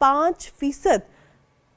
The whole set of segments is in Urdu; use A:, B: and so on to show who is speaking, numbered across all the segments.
A: 5%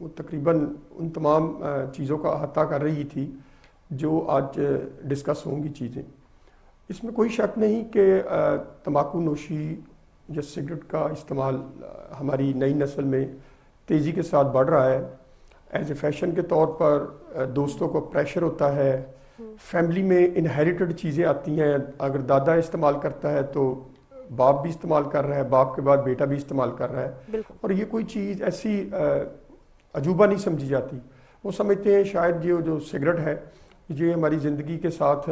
B: وہ تقریباً ان تمام چیزوں کا احاطہ کر رہی تھی جو آج ڈسکس ہوں گی چیزیں. اس میں کوئی شک نہیں کہ تمباکو نوشی یا سگریٹ کا استعمال ہماری نئی نسل میں تیزی کے ساتھ بڑھ رہا ہے. ایز اے فیشن کے طور پر دوستوں کو پریشر ہوتا ہے, فیملی میں انہیریٹڈ چیزیں آتی ہیں. اگر دادا استعمال کرتا ہے تو باپ بھی استعمال کر رہا ہے, باپ کے بعد بیٹا بھی استعمال کر رہا ہے, اور یہ کوئی چیز ایسی عجوبہ نہیں سمجھی جاتی. وہ سمجھتے ہیں شاید یہ جو سگریٹ ہے یہ ہماری زندگی کے ساتھ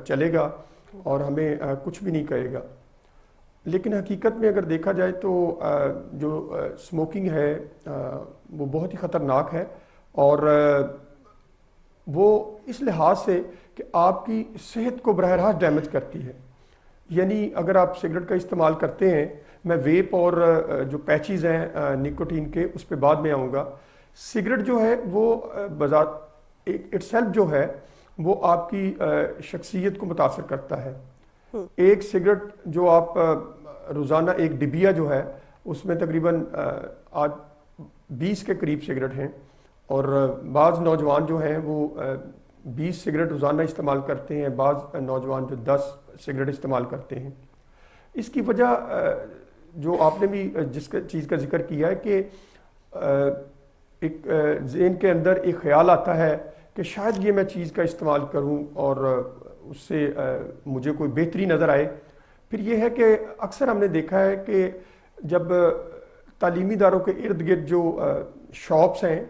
B: چلے گا اور ہمیں کچھ بھی نہیں کہے گا. لیکن حقیقت میں اگر دیکھا جائے تو جو اسموکنگ ہے وہ بہت ہی خطرناک ہے, اور وہ اس لحاظ سے کہ آپ کی صحت کو براہ راست ڈیمیج کرتی ہے. یعنی اگر آپ سگریٹ کا استعمال کرتے ہیں, میں ویپ اور جو پیچز ہیں نکوٹین کے اس پہ بعد میں آؤں گا. سگریٹ جو ہے وہ بذات اٹ سیلف جو ہے وہ آپ کی شخصیت کو متاثر کرتا ہے. ایک سگریٹ جو آپ روزانہ ایک ڈبیا جو ہے اس میں تقریباً آج 20 کے قریب سگریٹ ہیں, اور بعض نوجوان جو ہیں وہ 20 سگریٹ روزانہ استعمال کرتے ہیں, بعض نوجوان جو 10 سگریٹ استعمال کرتے ہیں. اس کی وجہ جو آپ نے بھی جس چیز کا ذکر کیا ہے کہ ایک ذہن کے اندر ایک خیال آتا ہے کہ شاید یہ میں چیز کا استعمال کروں اور اس سے مجھے کوئی بہتری نظر آئے. پھر یہ ہے کہ اکثر ہم نے دیکھا ہے کہ جب تعلیمی اداروں کے ارد گرد جو شاپس ہیں,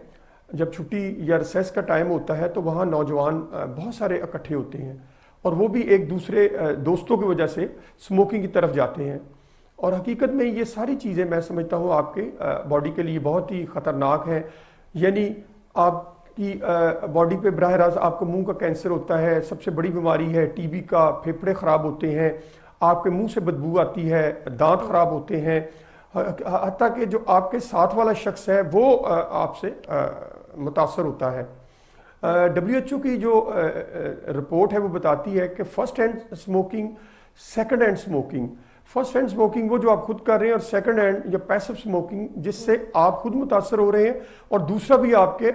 B: جب چھٹی یا ریسیس کا ٹائم ہوتا ہے تو وہاں نوجوان بہت سارے اکٹھے ہوتے ہیں, اور وہ بھی ایک دوسرے دوستوں کی وجہ سے اسموکنگ کی طرف جاتے ہیں. اور حقیقت میں یہ ساری چیزیں میں سمجھتا ہوں آپ کے باڈی کے لیے بہت ہی خطرناک ہیں. یعنی آپ کی باڈی پہ براہ راست آپ کو منہ کا کینسر ہوتا ہے, سب سے بڑی بیماری ہے ٹی بی کا, پھیپھڑے خراب ہوتے ہیں, آپ کے منہ سے بدبو آتی ہے, دانت خراب ہوتے ہیں, حتیٰ کہ جو آپ کے ساتھ والا شخص ہے وہ آپ سے متاثر ہوتا ہے. WHO کی جو رپورٹ ہے وہ بتاتی ہے کہ first hand smoking, second hand smoking, first hand smoking وہ جو آپ خود کر رہے ہیں, اور سیکنڈ ہینڈ یا پیسو اسموکنگ جس سے آپ خود متاثر ہو رہے ہیں اور دوسرا بھی آپ کے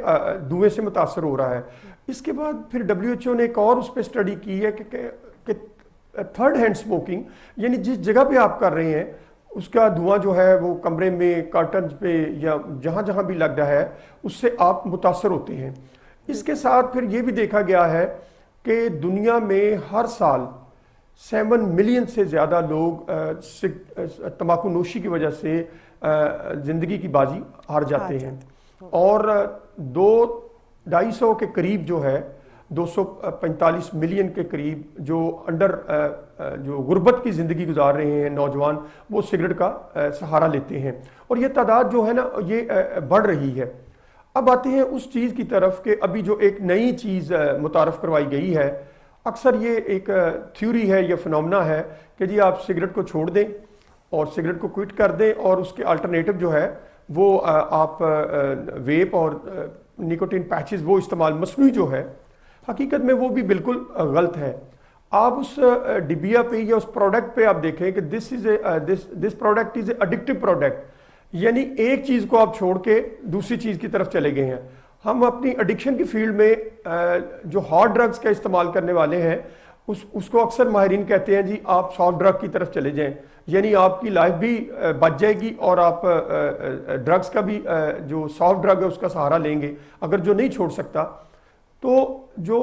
B: دھوئیں سے متاثر ہو رہا ہے. اس کے بعد پھر WHO نے ایک اور اس پہ اسٹڈی کی ہے کہ تھرڈ ہینڈ اسموکنگ, یعنی جس جگہ پہ آپ کر رہے ہیں اس کا دھواں جو ہے وہ کمرے میں, کارٹنز پہ یا جہاں جہاں بھی لگ رہا ہے اس سے آپ متاثر ہوتے ہیں. اس کے ساتھ پھر یہ بھی دیکھا گیا ہے کہ دنیا میں ہر سال 7 ملین سے زیادہ لوگ تمباکو نوشی کی وجہ سے زندگی کی بازی ہار جاتے ہیں, اور 200-250 کے قریب جو ہے 245 ملین کے قریب جو جو غربت کی زندگی گزار رہے ہیں نوجوان, وہ سگریٹ کا سہارا لیتے ہیں, اور یہ تعداد جو ہے نا یہ بڑھ رہی ہے. اب آتے ہیں اس چیز کی طرف کہ ابھی جو ایک نئی چیز متعارف کروائی گئی ہے. اکثر یہ ایک تھیوری ہے یا فنومنا ہے کہ جی آپ سگریٹ کو چھوڑ دیں اور سگریٹ کو کوئٹ کر دیں, اور اس کے الٹرنیٹو جو ہے وہ آپ ویپ اور نکوٹین پیچز وہ استعمال مصنوعی جو ہے. حقیقت میں وہ بھی بالکل غلط ہے. آپ اس ڈبیا پہ یا اس پروڈکٹ پہ آپ دیکھیں کہ this product is a addictive product, یعنی ایک چیز کو آپ چھوڑ کے دوسری چیز کی طرف چلے گئے ہیں. ہم اپنی ایڈکشن کی فیلڈ میں جو ہارڈ ڈرگز کا استعمال کرنے والے ہیں اس کو اکثر ماہرین کہتے ہیں جی آپ سافٹ ڈرگ کی طرف چلے جائیں, یعنی آپ کی لائف بھی بچ جائے گی اور آپ ڈرگز کا بھی جو سافٹ ڈرگ ہے اس کا سہارا لیں گے اگر جو نہیں چھوڑ سکتا. تو جو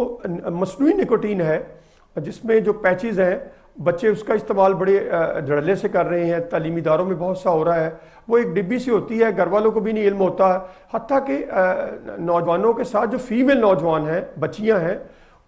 B: مصنوعی نکوٹین ہے جس میں جو پیچز ہیں, بچے اس کا استعمال بڑے دھڑلے سے کر رہے ہیں, تعلیمی اداروں میں بہت سا ہو رہا ہے, وہ ایک ڈبی سی ہوتی ہے, گھر والوں کو بھی نہیں علم ہوتا, حتیٰ کہ نوجوانوں کے ساتھ جو فیمیل نوجوان ہیں, بچیاں ہیں,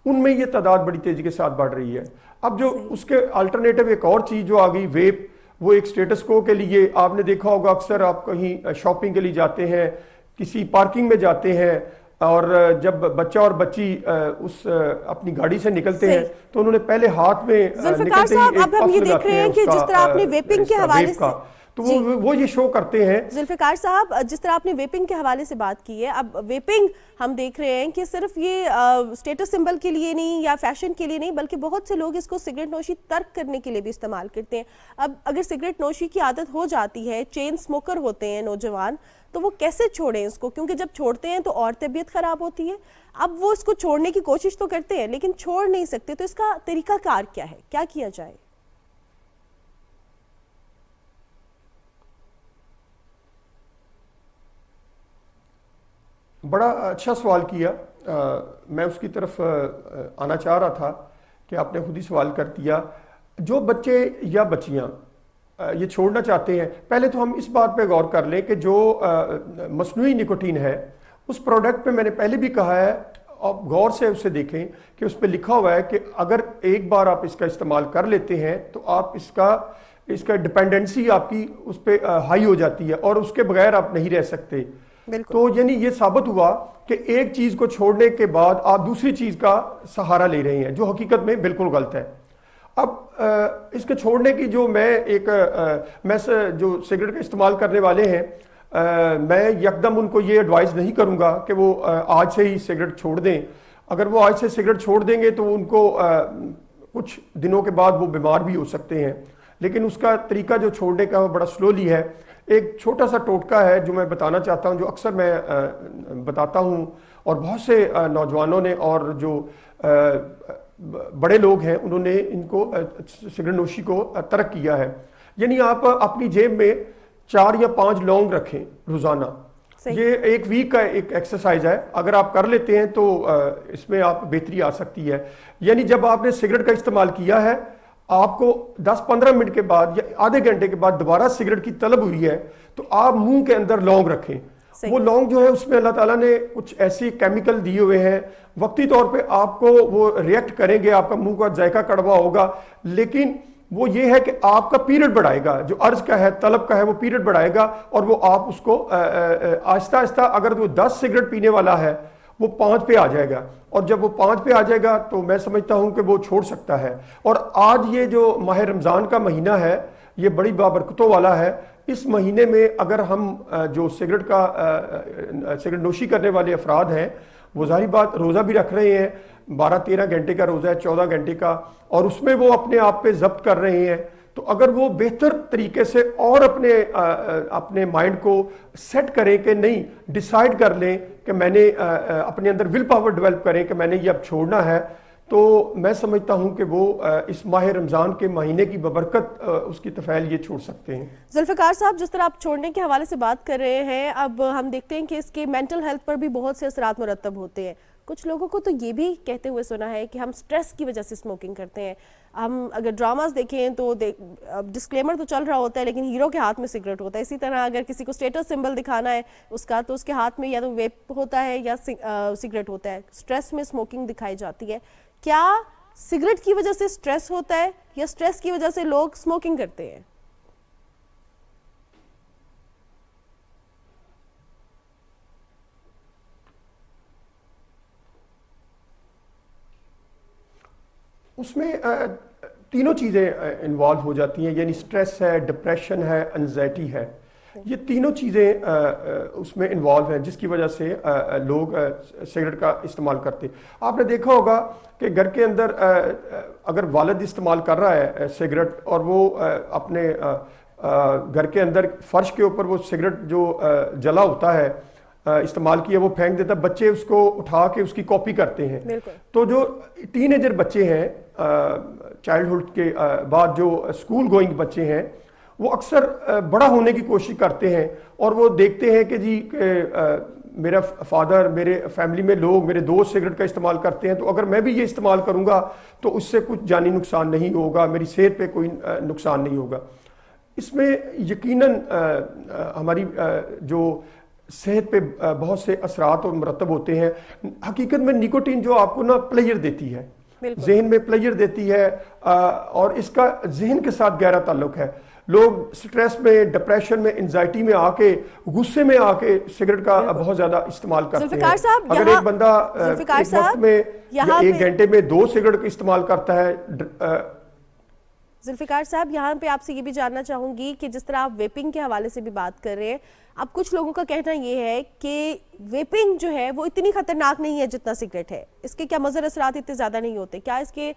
B: ان میں یہ تعداد بڑی تیزی کے ساتھ بڑھ رہی ہے. اب جو اس کے الٹرنیٹو ایک اور چیز جو آ گئی ویپ, وہ ایک سٹیٹس کو کے لیے آپ نے دیکھا ہوگا اکثر آپ کہیں شاپنگ کے لیے جاتے ہیں, کسی پارکنگ میں جاتے ہیں, اور جب بچہ اور بچی اس اپنی گاڑی سے نکلتے ہیں تو انہوں نے پہلے ہاتھ میں
A: ذوالفقار صاحب اب ہم یہ دیکھ رہے ہیں کہ جس طرح آپ نے ویپنگ کے حوالے سے
B: تو وہ یہ شو کرتے ہیں.
A: ذوالفقار صاحب, جس طرح آپ نے ویپنگ کے حوالے سے بات کی ہے, اب ویپنگ ہم دیکھ رہے ہیں کہ صرف یہ اسٹیٹس سمبل کے لیے نہیں یا فیشن کے لیے نہیں, بلکہ بہت سے لوگ اس کو سگریٹ نوشی ترک کرنے کے لیے بھی استعمال کرتے ہیں. اب اگر سگریٹ نوشی کی عادت ہو جاتی ہے, چین اسموکر ہوتے ہیں نوجوان, تو وہ کیسے چھوڑیں اس کو, کیونکہ جب چھوڑتے ہیں تو اور طبیعت خراب ہوتی ہے. اب وہ اس کو چھوڑنے کی کوشش تو کرتے ہیں لیکن چھوڑ نہیں سکتے, تو اس کا طریقہ کار کیا ہے, کیا کیا جائے؟
B: بڑا اچھا سوال کیا. میں اس کی طرف آنا چاہ رہا تھا کہ آپ نے خود ہی سوال کر دیا. جو بچے یا بچیاں یہ چھوڑنا چاہتے ہیں, پہلے تو ہم اس بات پہ غور کر لیں کہ جو مصنوعی نکوٹین ہے اس پروڈکٹ پہ میں نے پہلے بھی کہا ہے, آپ غور سے اسے دیکھیں کہ اس پہ لکھا ہوا ہے کہ اگر ایک بار آپ اس کا استعمال کر لیتے ہیں تو آپ اس کا ڈیپینڈنسی آپ کی اس پہ ہائی ہو جاتی ہے اور اس کے بغیر آپ نہیں رہ سکتے. تو یعنی یہ ثابت ہوا کہ ایک چیز کو چھوڑنے کے بعد آپ دوسری چیز کا سہارا لے رہے ہیں, جو حقیقت میں بالکل غلط ہے. اب اس کے چھوڑنے کی جو میں جو سگریٹ کا استعمال کرنے والے ہیں, میں یکدم ان کو یہ ایڈوائز نہیں کروں گا کہ وہ آج سے ہی سگریٹ چھوڑ دیں. اگر وہ آج سے سگریٹ چھوڑ دیں گے تو ان کو کچھ دنوں کے بعد وہ بیمار بھی ہو سکتے ہیں, لیکن اس کا طریقہ جو چھوڑنے کا وہ بڑا سلولی ہے. ایک چھوٹا سا ٹوٹکا ہے جو میں بتانا چاہتا ہوں, جو اکثر میں بتاتا ہوں, اور بہت سے نوجوانوں نے اور جو بڑے لوگ ہیں انہوں نے ان کو سگریٹ نوشی کو ترک کیا ہے. یعنی آپ اپنی جیب میں 4 یا 5 لونگ رکھیں روزانہ. یہ ایک ویک کا ایک ایکسرسائز ہے, اگر آپ کر لیتے ہیں تو اس میں آپ بہتری آ سکتی ہے. یعنی جب آپ نے سگریٹ کا استعمال کیا ہے, آپ کو 10-15 منٹ کے بعد یا آدھے گھنٹے کے بعد دوبارہ سگریٹ کی طلب ہوئی ہے تو آپ منہ کے اندر لونگ رکھیں. وہ لونگ جو ہے اس میں اللہ تعالیٰ نے کچھ ایسی کیمیکل دیے ہوئے ہیں, وقتی طور پہ آپ کو وہ ریئیکٹ کریں گے, آپ کا منہ کا ذائقہ کڑوا ہوگا, لیکن وہ یہ ہے کہ آپ کا پیریڈ بڑھائے گا, جو عرض کا ہے, طلب کا ہے, وہ پیریڈ بڑھائے گا, اور وہ آپ اس کو آہستہ آہستہ, اگر وہ 10 سگریٹ پینے والا ہے وہ 5 پہ آ جائے گا, اور جب وہ 5 پہ آ جائے گا تو میں سمجھتا ہوں کہ وہ چھوڑ سکتا ہے. اور آج یہ جو ماہ رمضان کا مہینہ ہے یہ بڑی بابرکتوں والا ہے. اس مہینے میں اگر ہم جو سگریٹ نوشی کرنے والے افراد ہیں وہ ظاہری بات روزہ بھی رکھ رہے ہیں, 12-13 گھنٹے کا روزہ ہے, 14 گھنٹے کا, اور اس میں وہ اپنے آپ پہ ضبط کر رہے ہیں, تو اگر وہ بہتر طریقے سے اور اپنے مائنڈ کو سیٹ کریں کہ نہیں, ڈیسائیڈ کر لیں کہ میں نے اپنے اندر ول پاور ڈیولپ کریں کہ میں نے یہ اب چھوڑنا ہے, تو میں سمجھتا ہوں کہ وہ اس ماہ رمضان کے مہینے کی ببرکت اس کی طفیل یہ چھوڑ سکتے ہیں.
A: ذوالفقار صاحب, جس طرح آپ چھوڑنے کے حوالے سے بات کر رہے ہیں, اب ہم دیکھتے ہیں کہ اس کے مینٹل ہیلتھ پر بھی بہت سے اثرات مرتب ہوتے ہیں. کچھ لوگوں کو تو یہ بھی کہتے ہوئے سنا ہے کہ ہم سٹریس کی وجہ سے اسموکنگ کرتے ہیں. ہم اگر ڈراماز دیکھیں تو ڈسکلیمر تو چل رہا ہوتا ہے لیکن ہیرو کے ہاتھ میں سگریٹ ہوتا ہے. اسی طرح اگر کسی کو سٹیٹس سمبل دکھانا ہے اس کا, تو اس کے ہاتھ میں یا تو ویپ ہوتا ہے یا سگریٹ ہوتا ہے. سٹریس میں اسموکنگ دکھائی جاتی ہے. کیا سگریٹ کی وجہ سے سٹریس ہوتا ہے یا سٹریس کی وجہ سے لوگ اسموکنگ کرتے ہیں؟
B: اس میں تینوں چیزیں انوالو ہو جاتی ہیں, یعنی سٹریس ہے, ڈپریشن ہے, انزائٹی ہے. یہ تینوں چیزیں اس میں انوالو ہیں جس کی وجہ سے لوگ سگریٹ کا استعمال کرتے. آپ نے دیکھا ہوگا کہ گھر کے اندر اگر والد استعمال کر رہا ہے سگریٹ, اور وہ اپنے گھر کے اندر فرش کے اوپر وہ سگریٹ جو جلا ہوتا ہے استعمال کیا وہ پھینک دیتا, بچے اس کو اٹھا کے اس کی کاپی کرتے ہیں. تو جو ٹین ایجر بچے ہیں, چائلڈہڈ کے بعد جو اسکول گوئنگ بچے ہیں, وہ اکثر بڑا ہونے کی کوشش کرتے ہیں, اور وہ دیکھتے ہیں کہ جی میرا فادر, میرے فیملی میں لوگ, میرے دوست سگریٹ کا استعمال کرتے ہیں, تو اگر میں بھی یہ استعمال کروں گا تو اس سے کچھ جانی نقصان نہیں ہوگا, میری صحت پہ کوئی نقصان نہیں ہوگا. اس میں یقیناً ہماری جو صحت پہ بہت سے اثرات اور مرتب ہوتے ہیں. حقیقت میں نیکوٹین جو آپ کو نا پلیئر دیتی ہے, ذہن میں پلیئر دیتی ہے, اور اس کا ذہن کے ساتھ گہرا تعلق ہے. لوگ سٹریس میں, ڈپریشن میں, انزائٹی میں آ کے, غصے میں آ کے سگریٹ کا بہت زیادہ استعمال کرتے ہیں. اگر ایک بندہ ایک وقت میں یا 1 گھنٹے میں 2 سگریٹ کا استعمال کرتا ہے,
A: ذوالفقار صاحب یہاں پہ آپ سے یہ بھی جاننا چاہوں گی کہ جس طرح آپ ویپنگ کے حوالے سے بھی بات کر رہے ہیں، اب کچھ لوگوں کا کہنا یہ ہے کہ ویپنگ جو ہے وہ اتنی خطرناک نہیں ہے جتنا سگریٹ ہے، اس کے کیا مضر اثرات اتنے زیادہ نہیں ہوتے، کیا اس کے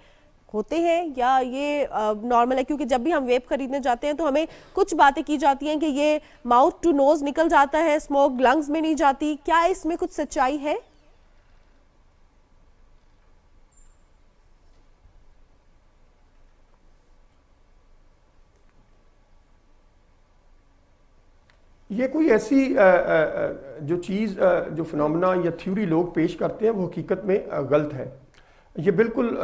A: ہوتے ہیں یا یہ نارمل ہے؟ کیونکہ جب بھی ہم ویپ خریدنے جاتے ہیں تو ہمیں کچھ باتیں کی جاتی ہیں کہ یہ ماؤتھ ٹو نوز نکل جاتا ہے، اسموک لنگز میں نہیں جاتی، کیا اس میں کچھ سچائی ہے؟
B: یہ کوئی ایسی جو چیز جو فنامنا یا تھیوری لوگ پیش کرتے ہیں وہ حقیقت میں غلط ہے، یہ بالکل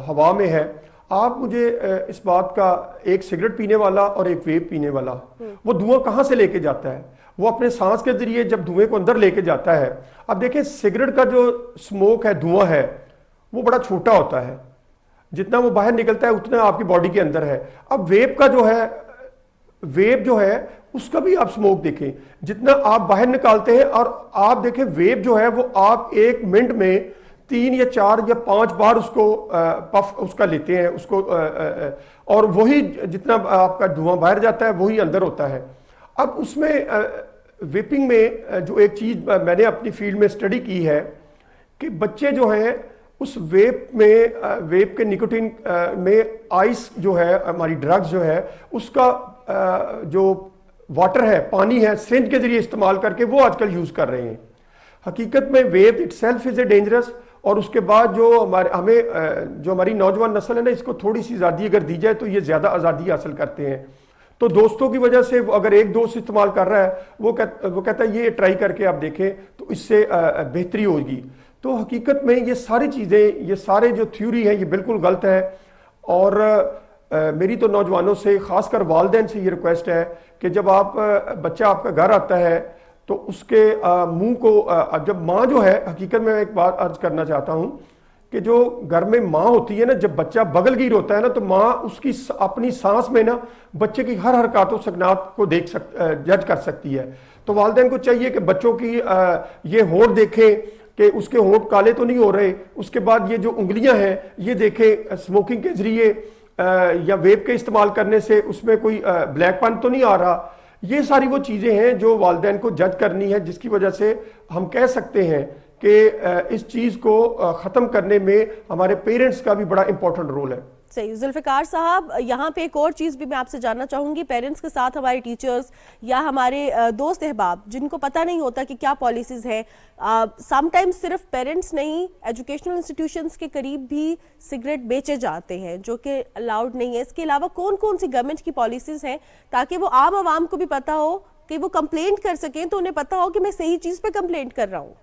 B: ہوا میں ہے۔ آپ مجھے اس بات کا، ایک سگریٹ پینے والا اور ایک ویپ پینے والا وہ دھواں کہاں سے لے کے جاتا ہے؟ وہ اپنے سانس کے ذریعے جب دھوئیں کو اندر لے کے جاتا ہے، اب دیکھیں سگریٹ کا جو سموک ہے، دھواں ہے، وہ بڑا چھوٹا ہوتا ہے، جتنا وہ باہر نکلتا ہے اتنا آپ کی باڈی کے اندر ہے۔ اب ویپ کا جو ہے، ویپ جو ہے اس کا بھی آپ سموک دیکھیں، جتنا آپ باہر نکالتے ہیں، اور آپ دیکھیں ویپ جو ہے وہ آپ 1 منٹ میں 3 یا 4 یا 5 بار اس کو پف اس کا لیتے ہیں، اس کو اور وہی جتنا آپ کا دھواں باہر جاتا ہے وہی اندر ہوتا ہے۔ اب اس میں ویپنگ میں جو ایک چیز میں نے اپنی فیلڈ میں اسٹڈی کی ہے کہ بچے جو ہیں اس ویپ میں، ویپ کے نکوٹین میں آئس جو ہے، ہماری ڈرگز جو ہے اس کا جو واٹر ہے، پانی ہے، سرنج کے ذریعے استعمال کر کے وہ آج کل یوز کر رہے ہیں۔ حقیقت میں weep it self is a dangerous, اور اس کے بعد جو ہماری نوجوان نسل ہے نا، اس کو تھوڑی سی آزادی اگر دی جائے تو یہ زیادہ آزادی حاصل کرتے ہیں۔ تو دوستوں کی وجہ سے اگر ایک دوست استعمال کر رہا ہے، وہ کہتا ہے یہ ٹرائی کر کے آپ دیکھیں تو اس سے بہتری ہوگی۔ تو حقیقت میں یہ ساری چیزیں، یہ سارے جو تھیوری ہے یہ بالکل غلط ہے، اور میری تو نوجوانوں سے، خاص کر والدین سے یہ ریکویسٹ ہے کہ جب بچہ آپ کا گھر آتا ہے تو اس کے منہ کو، جب ماں جو ہے، حقیقت میں ایک بات عرض کرنا چاہتا ہوں کہ جو گھر میں ماں ہوتی ہے نا، جب بچہ بغل گیر ہوتا ہے نا، تو ماں اس کی اپنی سانس میں نا بچے کی ہر حرکات و سکنات کو جج کر سکتی ہے۔ تو والدین کو چاہیے کہ بچوں کی یہ ہونٹ دیکھیں کہ اس کے ہونٹ کالے تو نہیں ہو رہے، اس کے بعد یہ جو انگلیاں ہیں یہ دیکھیں اسموکنگ کے ذریعے یا ویپ کے استعمال کرنے سے اس میں کوئی بلیک پن تو نہیں آ رہا۔ یہ ساری وہ چیزیں ہیں جو والدین کو جج کرنی ہے، جس کی وجہ سے ہم کہہ سکتے ہیں کہ اس چیز کو ختم کرنے میں ہمارے پیرنٹس کا بھی بڑا امپورٹنٹ رول ہے۔
A: صحیح۔ ذوالفقار صاحب یہاں پہ ایک اور چیز بھی میں آپ سے جاننا چاہوں گی، پیرنٹس کے ساتھ ہمارے ٹیچرز یا ہمارے دوست احباب جن کو پتہ نہیں ہوتا کہ کیا پالیسیز ہیں، سم ٹائمز صرف پیرنٹس نہیں، ایجوکیشنل انسٹیٹیوشنز کے قریب بھی سگریٹ بیچے جاتے ہیں جو کہ الاؤڈ نہیں ہے۔ اس کے علاوہ کون کون سی گورنمنٹ کی پالیسیز ہیں تاکہ وہ عام عوام کو بھی پتہ ہو کہ وہ کمپلینٹ کر سکیں، تو انہیں پتہ ہو کہ میں صحیح چیز پہ کمپلینٹ کر رہا ہوں؟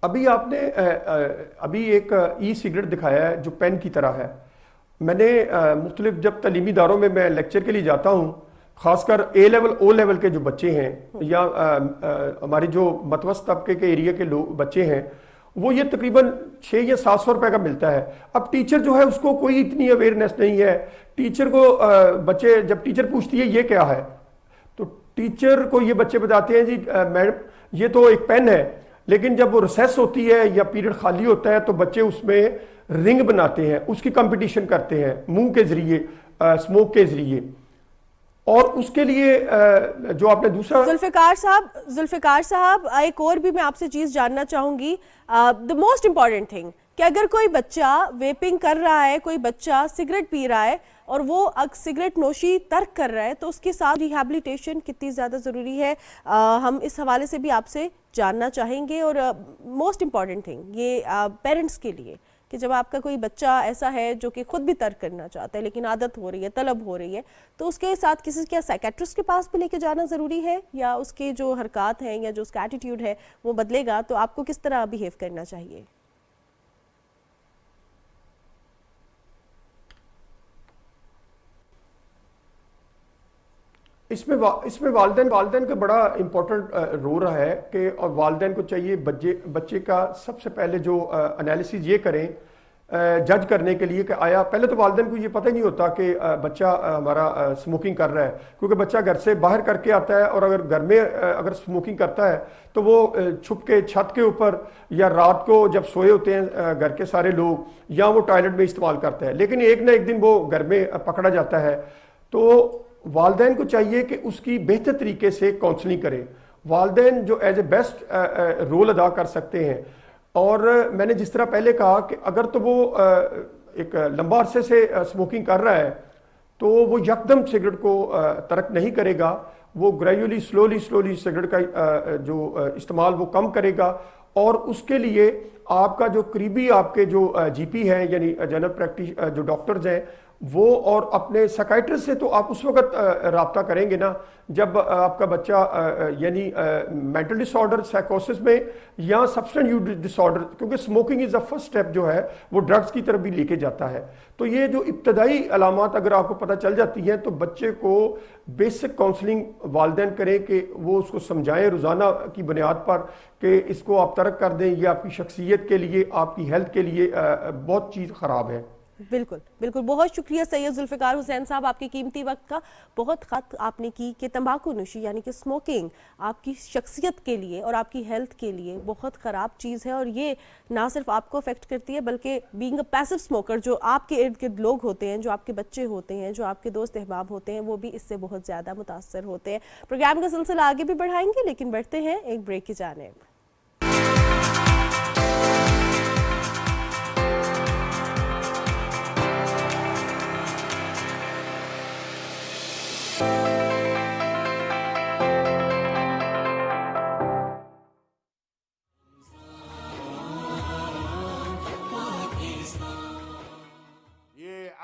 B: ابھی آپ نے ابھی ایک ای سگریٹ دکھایا ہے جو پین کی طرح ہے۔ میں نے مختلف جب تعلیمی اداروں میں لیکچر کے لیے جاتا ہوں، خاص کر اے لیول او لیول کے جو بچے ہیں یا ہماری جو متوسط طبقے کے ایریا کے لوگ بچے ہیں، وہ یہ تقریباً 600 یا 700 روپے کا ملتا ہے۔ اب ٹیچر جو ہے اس کو کوئی اتنی اویئرنیس نہیں ہے، ٹیچر کو بچے جب ٹیچر پوچھتی ہے یہ کیا ہے تو ٹیچر کو یہ بچے بتاتے ہیں جی میڈم یہ تو ایک پین ہے، لیکن جب وہ ریسیس ہوتی ہے یا پیریڈ خالی ہوتا ہے تو بچے اس میں رنگ بناتے ہیں، اس کی کمپٹیشن کرتے ہیں منہ کے ذریعے، اسموک کے ذریعے، اور اس کے لیے جو آپ نے دوسرا
A: ذوالفقار صاحب ایک اور بھی میں آپ سے چیز جاننا چاہوں گی، the most important thing کہ اگر کوئی بچہ ویپنگ کر رہا ہے، کوئی بچہ سگریٹ پی رہا ہے اور وہ سگریٹ نوشی ترک کر رہا ہے تو اس کے ساتھ ریہیبلیٹیشن کتنی زیادہ ضروری ہے، ہم اس حوالے سے بھی آپ سے جاننا چاہیں گے۔ اور موسٹ امپورٹنٹ تھنگ یہ پیرنٹس کے لیے کہ جب آپ کا کوئی بچہ ایسا ہے جو کہ خود بھی ترک کرنا چاہتا ہے لیکن عادت ہو رہی ہے، طلب ہو رہی ہے، تو اس کے ساتھ کسی کیا سائیکیٹرسٹ کے پاس بھی لے کے جانا ضروری ہے، یا اس کے جو حرکات ہیں یا جو اس کا ایٹیٹیوڈ ہے وہ بدلے گا تو آپ کو کس طرح بیہیو کرنا چاہیے؟
B: اس میں والدین کا بڑا امپورٹنٹ رول رہا ہے کہ، اور والدین کو چاہیے بچے کا سب سے پہلے جو انالیسز یہ کریں جج کرنے کے لیے کہ آیا پہلے تو والدین کو یہ پتہ ہی نہیں ہوتا کہ بچہ ہمارا سموکنگ کر رہا ہے، کیونکہ بچہ گھر سے باہر کر کے آتا ہے، اور اگر گھر میں اگر سموکنگ کرتا ہے تو وہ چھپ کے چھت کے اوپر یا رات کو جب سوئے ہوتے ہیں گھر کے سارے لوگ، یا وہ ٹوائلٹ میں استعمال کرتا ہے، لیکن ایک نہ ایک دن وہ گھر میں پکڑا جاتا ہے۔ تو والدین کو چاہیے کہ اس کی بہتر طریقے سے کاؤنسلنگ کریں۔ والدین جو ایز اے بیسٹ رول ادا کر سکتے ہیں، اور میں نے جس طرح پہلے کہا کہ اگر تو وہ ایک لمبا عرصے سے سموکنگ کر رہا ہے تو وہ یکدم سگریٹ کو ترک نہیں کرے گا، وہ گریجولی سلولی سگریٹ کا جو استعمال وہ کم کرے گا، اور اس کے لیے آپ کا جو قریبی آپ کے جو جی پی ہیں یعنی جنرل پریکٹس جو ڈاکٹرز ہیں وہ، اور اپنے سائیکائٹرسٹ سے تو آپ اس وقت رابطہ کریں گے نا جب آپ کا بچہ یعنی مینٹل ڈس آرڈر سائیکوسس میں یا سبسٹنس یوز ڈس آرڈر، کیونکہ smoking is the first step جو ہے وہ ڈرگس کی طرف بھی لے کے جاتا ہے۔ تو یہ جو ابتدائی علامات اگر آپ کو پتہ چل جاتی ہیں تو بچے کو بیسک کاؤنسلنگ والدین کریں کہ وہ اس کو سمجھائیں روزانہ کی بنیاد پر کہ اس کو آپ ترک کر دیں، یہ آپ کی شخصیت کے لیے، آپ کی ہیلتھ کے لیے بہت چیز خراب ہے۔
A: بالکل بالکل، بہت شکریہ سید ذوالفقار حسین صاحب، آپ کے قیمتی وقت کا۔ بہت خط آپ نے کی کہ تمباکو نوشی یعنی کہ اسموکنگ آپ کی شخصیت کے لیے اور آپ کی ہیلتھ کے لیے بہت خراب چیز ہے، اور یہ نہ صرف آپ کو افیکٹ کرتی ہے بلکہ بینگ اے پیسو اسموکر جو آپ کے ارد گرد لوگ ہوتے ہیں، جو آپ کے بچے ہوتے ہیں، جو آپ کے دوست احباب ہوتے ہیں، وہ بھی اس سے بہت زیادہ متاثر ہوتے ہیں۔ پروگرام کا سلسلہ آگے بھی بڑھائیں گے، لیکن بڑھتے ہیں ایک بریک کی جانب۔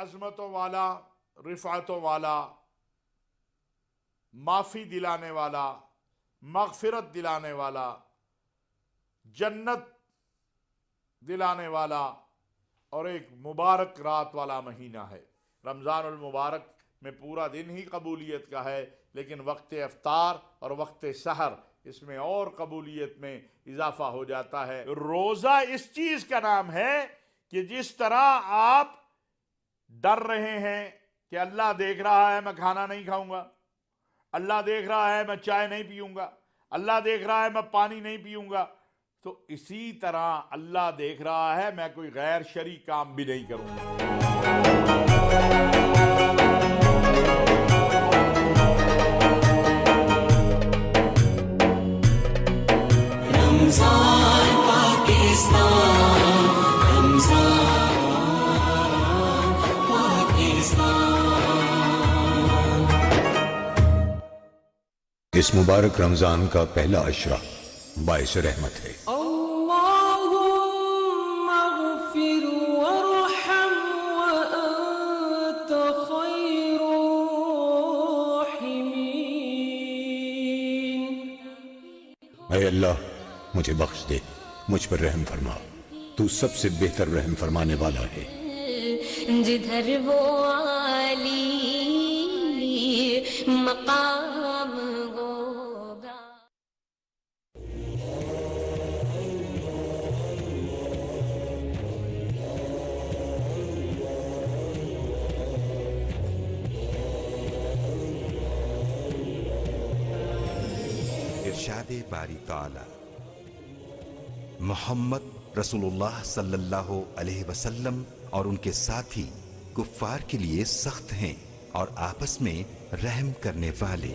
C: عظمتوں والا، رفعتوں والا، معافی دلانے والا، مغفرت دلانے والا، جنت دلانے والا اور ایک مبارک رات والا مہینہ ہے۔ رمضان المبارک میں پورا دن ہی قبولیت کا ہے، لیکن وقت افطار اور وقت سحر اس میں اور قبولیت میں اضافہ ہو جاتا ہے۔ روزہ اس چیز کا نام ہے کہ جس طرح آپ ڈر رہے ہیں کہ اللہ دیکھ رہا ہے میں کھانا نہیں کھاؤں گا، اللہ دیکھ رہا ہے میں چائے نہیں پیوں گا، اللہ دیکھ رہا ہے میں پانی نہیں پیوں گا، تو اسی طرح اللہ دیکھ رہا ہے میں کوئی غیر شرعی کام بھی نہیں کروں گا۔
D: رمضان پاکستان، رمضان
E: اس مبارک رمضان کا پہلا عشرہ باعث رحمت ہے۔
D: اللہم اغفر وارحم وانت خیر الراحمین۔
E: اے اللہ مجھے بخش دے، مجھ پر رحم فرما، تو سب سے بہتر رحم فرمانے والا ہے۔
F: جدھر وہ عالی مقام ہوگا۔
G: ارشاد باری تعالی، محمد رسول اللہ صلی اللہ علیہ وسلم اور ان کے ساتھی کفار کے لیے سخت ہیں اور آپس میں رحم کرنے والے۔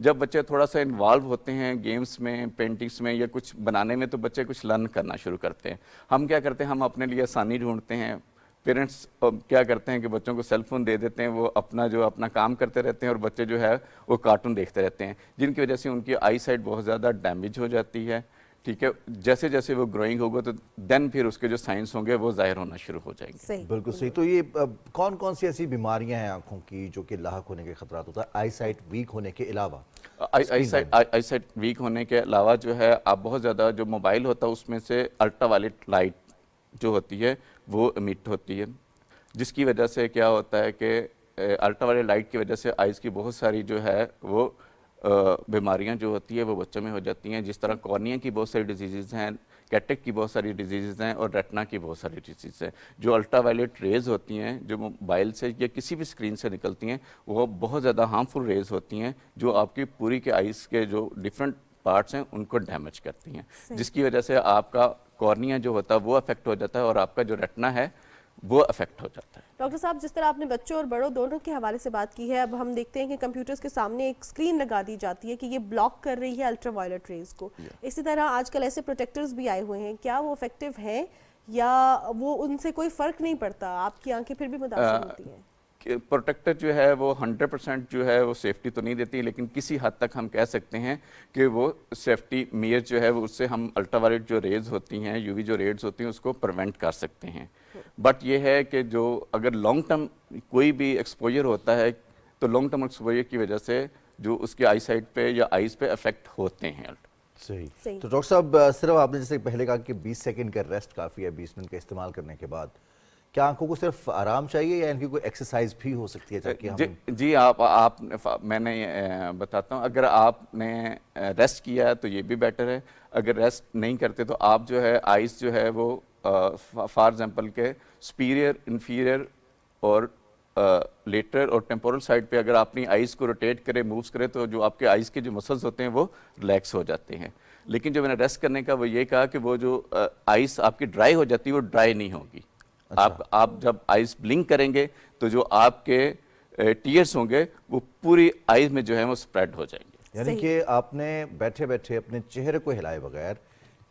H: جب بچے تھوڑا سا انوالو ہوتے ہیں گیمز میں، پینٹنگز میں یا کچھ بنانے میں، تو بچے کچھ لرن کرنا شروع کرتے ہیں. ہم کیا کرتے ہیں، ہم اپنے لیے آسانی ڈھونڈتے ہیں. پیرنٹس کیا کرتے ہیں کہ بچوں کو سیل فون دے دیتے ہیں، وہ اپنا کام کرتے رہتے ہیں اور بچے جو ہے وہ کارٹون دیکھتے رہتے ہیں، جن کی وجہ سے ان کی آئی سائٹ بہت زیادہ ڈیمیج ہو جاتی ہے. ٹھیک ہے، جیسے جیسے وہ گروئنگ ہوگا تو دین پھر اس کے جو سائنس ہوں گے وہ ظاہر ہونا شروع ہو جائیں گے.
A: صحیح.
I: بالکل صحیح. تو یہ کون کون سی ایسی بیماریاں ہیں آنکھوں کی جو کہ لاحق ہونے کے خطرات ہوتا ہے آئی سائٹ ویک ہونے کے علاوہ؟
H: آئی سائٹ ویک ہونے کے علاوہ جو ہے آپ بہت زیادہ جو موبائل ہوتا ہے اس میں سے الٹرا وائلٹ لائٹ جو ہوتی ہے وہ امٹ ہوتی ہے، جس کی وجہ سے کیا ہوتا ہے کہ الٹرا وائلٹ لائٹ کی وجہ سے آئز کی بہت ساری جو ہے وہ بیماریاں جو ہوتی ہے وہ بچوں میں ہو جاتی ہیں. جس طرح کارنیا کی بہت ساری ڈیزیزز ہیں، کیٹریکٹ کی بہت ساری ڈیزیزز ہیں اور ریٹنا کی بہت ساری ڈیزیز ہیں. جو الٹرا وائلٹ ریز ہوتی ہیں جو موبائل سے یا کسی بھی اسکرین سے نکلتی ہیں وہ بہت زیادہ ہارمفل ریز ہوتی ہیں جو آپ کی پوری کے آئز کے جو ڈفرینٹ پارٹس ہیں ان کو ڈیمیج کرتی ہیں، جس کی وجہ سے آپ کا کارنیا جو ہوتا ہے وہ افیکٹ ہو جاتا ہے اور آپ کا جو ریٹنا ہے وہ افیکٹ ہو جاتا ہے.
A: ڈاکٹر صاحب، جس طرح آپ نے بچوں اور بڑوں دونوں کے حوالے سے بات کی ہے، اب ہم دیکھتے ہیں کہ کمپیوٹرز کے سامنے ایک اسکرین لگا دی جاتی ہے کہ یہ بلاک کر رہی ہے الٹرا وائلٹ ریز کو. اسی طرح آج کل ایسے پروٹیکٹرز بھی آئے ہوئے ہیں، کیا وہ افیکٹو ہیں یا وہ ان سے کوئی فرق نہیں پڑتا؟ آپ کی آنکھیں پھر بھی متاثر ہوتی ہیں.
H: پروٹیکٹر جو ہے وہ 100% جو ہے وہ سیفٹی تو نہیں دیتی، لیکن کسی حد تک ہم کہہ سکتے ہیں کہ وہ سیفٹی میئر جو ہے وہ اس سے ہم الٹرا وائلٹ جو ریز ہوتی ہیں، یو وی جو ریز ہوتی ہیں اس کو پریونٹ کر سکتے ہیں. بٹ یہ ہے کہ جو اگر لانگ ٹرم کوئی بھی ایکسپوجر ہوتا ہے تو لانگ ٹرم ایکسپوجر کی وجہ سے جو اس کے آئی سائٹ پہ یا آئیز پہ افیکٹ ہوتے ہیں.
I: صحیح. تو ڈاکٹر صاحب صرف آپ نے جیسے پہلے کہا کہ 20 سیکنڈ کا ریسٹ کافی ہے 20 منٹ کا استعمال کرنے کے بعد، کیا آنکھوں کو صرف آرام چاہیے یا ان کی کوئی ایکسرسائز بھی ہو سکتی ہے تاکہ ہم؟
H: جی میں نے بتاتا ہوں، اگر آپ نے ریسٹ کیا ہے تو یہ بھی بیٹر ہے. اگر ریسٹ نہیں کرتے تو آپ جو ہے آئیز جو ہے وہ فار ایگزامپل کے سپیریئر، انفیریئر اور لیٹرل اور ٹیمپورل سائڈ پہ اگر آپ اپنی آئیز کو روٹیٹ کرے، مووز کرے تو جو آپ کے آئیز کے جو مسلز ہوتے ہیں وہ ریلیکس ہو جاتے ہیں. لیکن جو میں نے ریسٹ کرنے کا وہ یہ کہا کہ وہ جو آئیز آپ کی ڈرائی ہو جاتی ہے وہ ڈرائی نہیں ہوگی. آپ جب آئیز بلنک کریں گے تو جو آپ کے ٹیئرز ہوں گے وہ پوری آئیز میں جو ہے وہ سپریڈ ہو جائیں گے.
I: یعنی کہ آپ نے بیٹھے بیٹھے اپنے چہرے کو ہلائے بغیر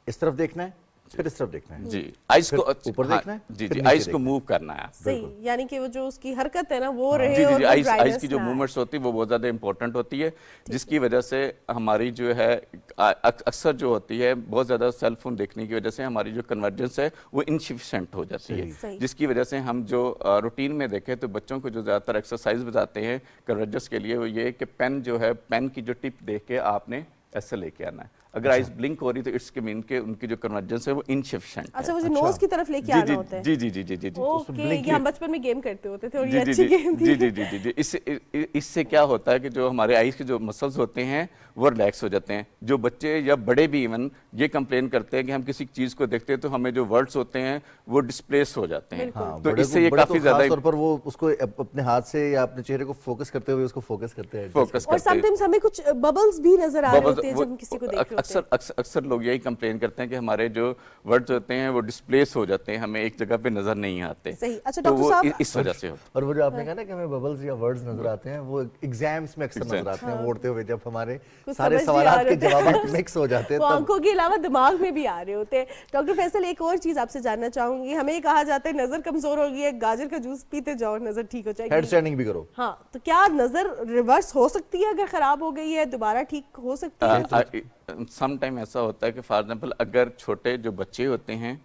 I: اس طرف دیکھنا ہے پھر اس طرف دیکھنا ہے.
H: جی آئیز کو
I: اوپر دیکھنا ہے،
H: جی آئیز کو موو کرنا ہے.
A: صحیح، یعنی کہ وہ جو اس کی حرکت ہے نا وہ رہے.
H: جی آئیز کی جو موومنٹس ہوتی ہے وہ بہت زیادہ امپورٹنٹ ہوتی ہے، جس کی وجہ سے ہماری جو ہے اکثر جو ہوتی ہے بہت زیادہ سیل فون دیکھنے کی وجہ سے ہماری جو کنورجنس ہے وہ انسفیشینٹ ہو جاتی ہے، جس کی وجہ سے ہم جو روٹین میں دیکھیں تو بچوں کو جو زیادہ تر ایکسرسائز بتاتے ہیں کنورجنس کے لیے وہ یہ کہ پین جو ہے، پین کی جو ٹپ دیکھ کے آپ نے ایسے لے کے آنا ہے. اگر آئیز بلنک ہو رہی تو اٹس کے مین کہ ان کی جو کنورجنس ہے وہ انسفیشنٹ ہے.
A: اچھا، وہ جو نوز کی طرف لے کے آنا ہوتا ہے.
H: جی جی جی جی جی جی
A: اوکے، یہ ہم بچپن میں گیم کرتے ہوتے تھے اور یہ اچھی گیم تھی.
H: جی جی جی جی جی اس سے کیا ہوتا ہے کہ جو ہمارے آئیز کے جو مسلز ہوتے ہیں وہ ریلیکس ہو جاتے ہیں. جو بچے یا بڑے بھی ایون یہ کمپلین کرتے ہیں کہ ہم کسی چیز کو دیکھتے ہیں تو ہمیں جو ورڈز ہوتے ہیں وہ ڈسپلیس ہو جاتے ہیں. تو اس سے یہ کافی زیادہ
I: خاص طور پر وہ اس کو اپنے ہاتھ سے یا اپنے چہرے کو فوکس کرتے ہوئے اس کو فوکس کرتے ہیں.
A: اور سم ٹائمز ہمیں کچھ ببلز بھی نظر آ رہے ہوتے ہیں جب ہم کسی کو دیکھ رہے ہوتے ہیں.
H: اکثر لوگ یہی کمپلین کرتے ہیں کہ ہمارے جو ورڈز ہوتے ہیں وہ ڈسپلیس ہو جاتے ہیں، ہمیں ایک جگہ پہ نظر نہیں آتے.
A: صحیح. اچھا
H: تو
A: ڈاکٹر
H: وہ
A: صاحب،
H: اس وجہ سے
I: اور وہ جو آپ نے کہا نا کہ ہمیں ببلز یا ورڈز نظر آتے ہیں وہ ایگزامز میں اکثر نظر آتے ہیں اڑتے ہوئے، جب ہمارے سارے سوالات کے جوابات مکس ہو جاتے ہیں
A: وہ آنکھوں کے علاوہ دماغ میں بھی آ رہے ہوتے ہیں. ڈاکٹر فیصل، ایک اور چیز آپ سے جاننا چاہوں گی. ہمیں یہ کہا جاتا ہے نظر کمزور ہوگی ہے، گاجر کا جوس پیتے جاؤ نظر ٹھیک ہو جائے گی.
I: ہیڈ اسٹینڈنگ بھی کرو.
A: ہاں، تو کیا نظر ریورس ہو سکتی ہے اگر خراب ہو گئی ہے، دوبارہ ٹھیک ہو سکتی ہے؟
H: سم ٹائم ایسا ہوتا ہے کہ فار ایگزامپل اگر چھوٹے جو بچے ہوتے ہیں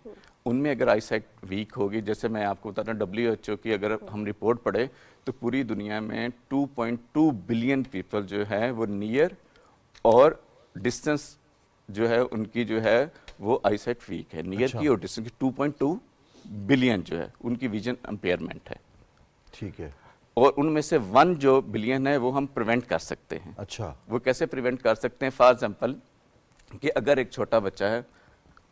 H: ان میں اگر آئی سائٹ ویک ہوگی، جیسے میں آپ کو بتا رہا ہوں WHO کی اگر ہم رپورٹ پڑھے تو پوری دنیا میں 2.2 بلین پیپل جو ہے وہ نیئر اور ڈسٹنس جو ہے ان کی جو ہے وہ آئی سائٹ ویک ہے. نیئر کی اور ڈسٹنس کی 2.2 بلین جو ہے ان کی ویژن امپیئرمنٹ ہے.
I: ٹھیک ہے.
H: اور ان میں سے 1 جو بلین ہے وہ ہم پریونٹ کر سکتے ہیں.
I: اچھا،
H: وہ کیسے پریونٹ کر سکتے ہیں؟ فار ایگزامپل کہ اگر ایک چھوٹا بچہ ہے،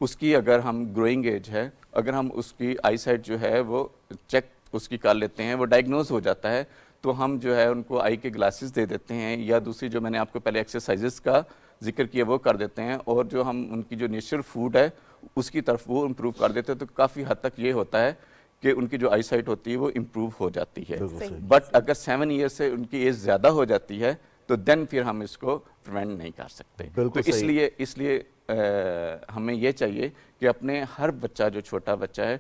H: اس کی اگر ہم گروئنگ ایج ہے، اگر ہم اس کی آئی سائٹ جو ہے وہ چیک اس کی کر لیتے ہیں، وہ ڈائگنوز ہو جاتا ہے تو ہم جو ہے ان کو آئی کے گلاسز دے دیتے ہیں، یا دوسری جو میں نے آپ کو پہلے ایکسرسائزز کا ذکر کیا وہ کر دیتے ہیں، اور جو ہم ان کی جو نیچرل فوڈ ہے اس کی طرف وہ امپروو کر دیتے ہیں. تو کافی حد تک یہ ہوتا ہے کہ ان کی جو آئی سائٹ ہوتی ہے وہ امپروو ہو جاتی ہے. بٹ اگر 7 ایئر سے ان کی ایج زیادہ ہو جاتی ہے تو دین پھر ہم اس کو پریونٹ نہیں کر سکتے.
I: بالکل
H: تو
I: صحیح.
H: اس لیے ہمیں یہ چاہیے کہ اپنے ہر بچہ جو چھوٹا بچہ ہے,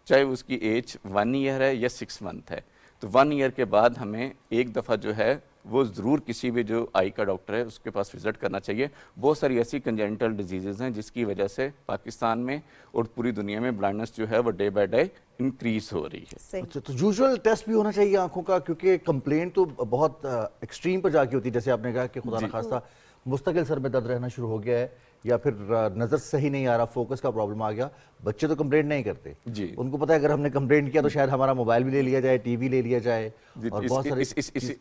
H: چاہے اس کی ایج 1 ایئر ہے یا 6 منتھ ہے, تو 1 ایئر کے بعد ہمیں ایک دفعہ جو ہے وہ ضرور کسی بھی جو آئی کا ڈاکٹر ہے اس کے پاس وزٹ کرنا چاہیے. بہت ساری ایسی کنجینٹل ڈیزیزز ہیں جس کی وجہ سے پاکستان میں اور پوری دنیا میں بلائنڈنس جو ہے وہ ڈے بائی ڈے انکریز ہو رہی ہے.
A: صحیح.
I: اچھا, تو یوزول ٹیسٹ بھی ہونا چاہیے آنکھوں کا, کیونکہ کمپلینٹ تو بہت ایکسٹریم پر جا کے ہوتی ہے, جیسے آپ نے کہا کہ خدا نخواستہ مستقل سر میں درد رہنا شروع ہو گیا ہے یا پھر نظر صحیح نہیں آ رہا, فوکس کا پرابلم آ گیا. بچے تو کمپلینٹ نہیں کرتے,
H: جی
I: ان کو پتہ ہے اگر ہم نے کمپلینٹ کیا تو شاید ہمارا موبائل بھی لے لیا جائے, ٹی وی لے لیا جائے, اور بہت سارے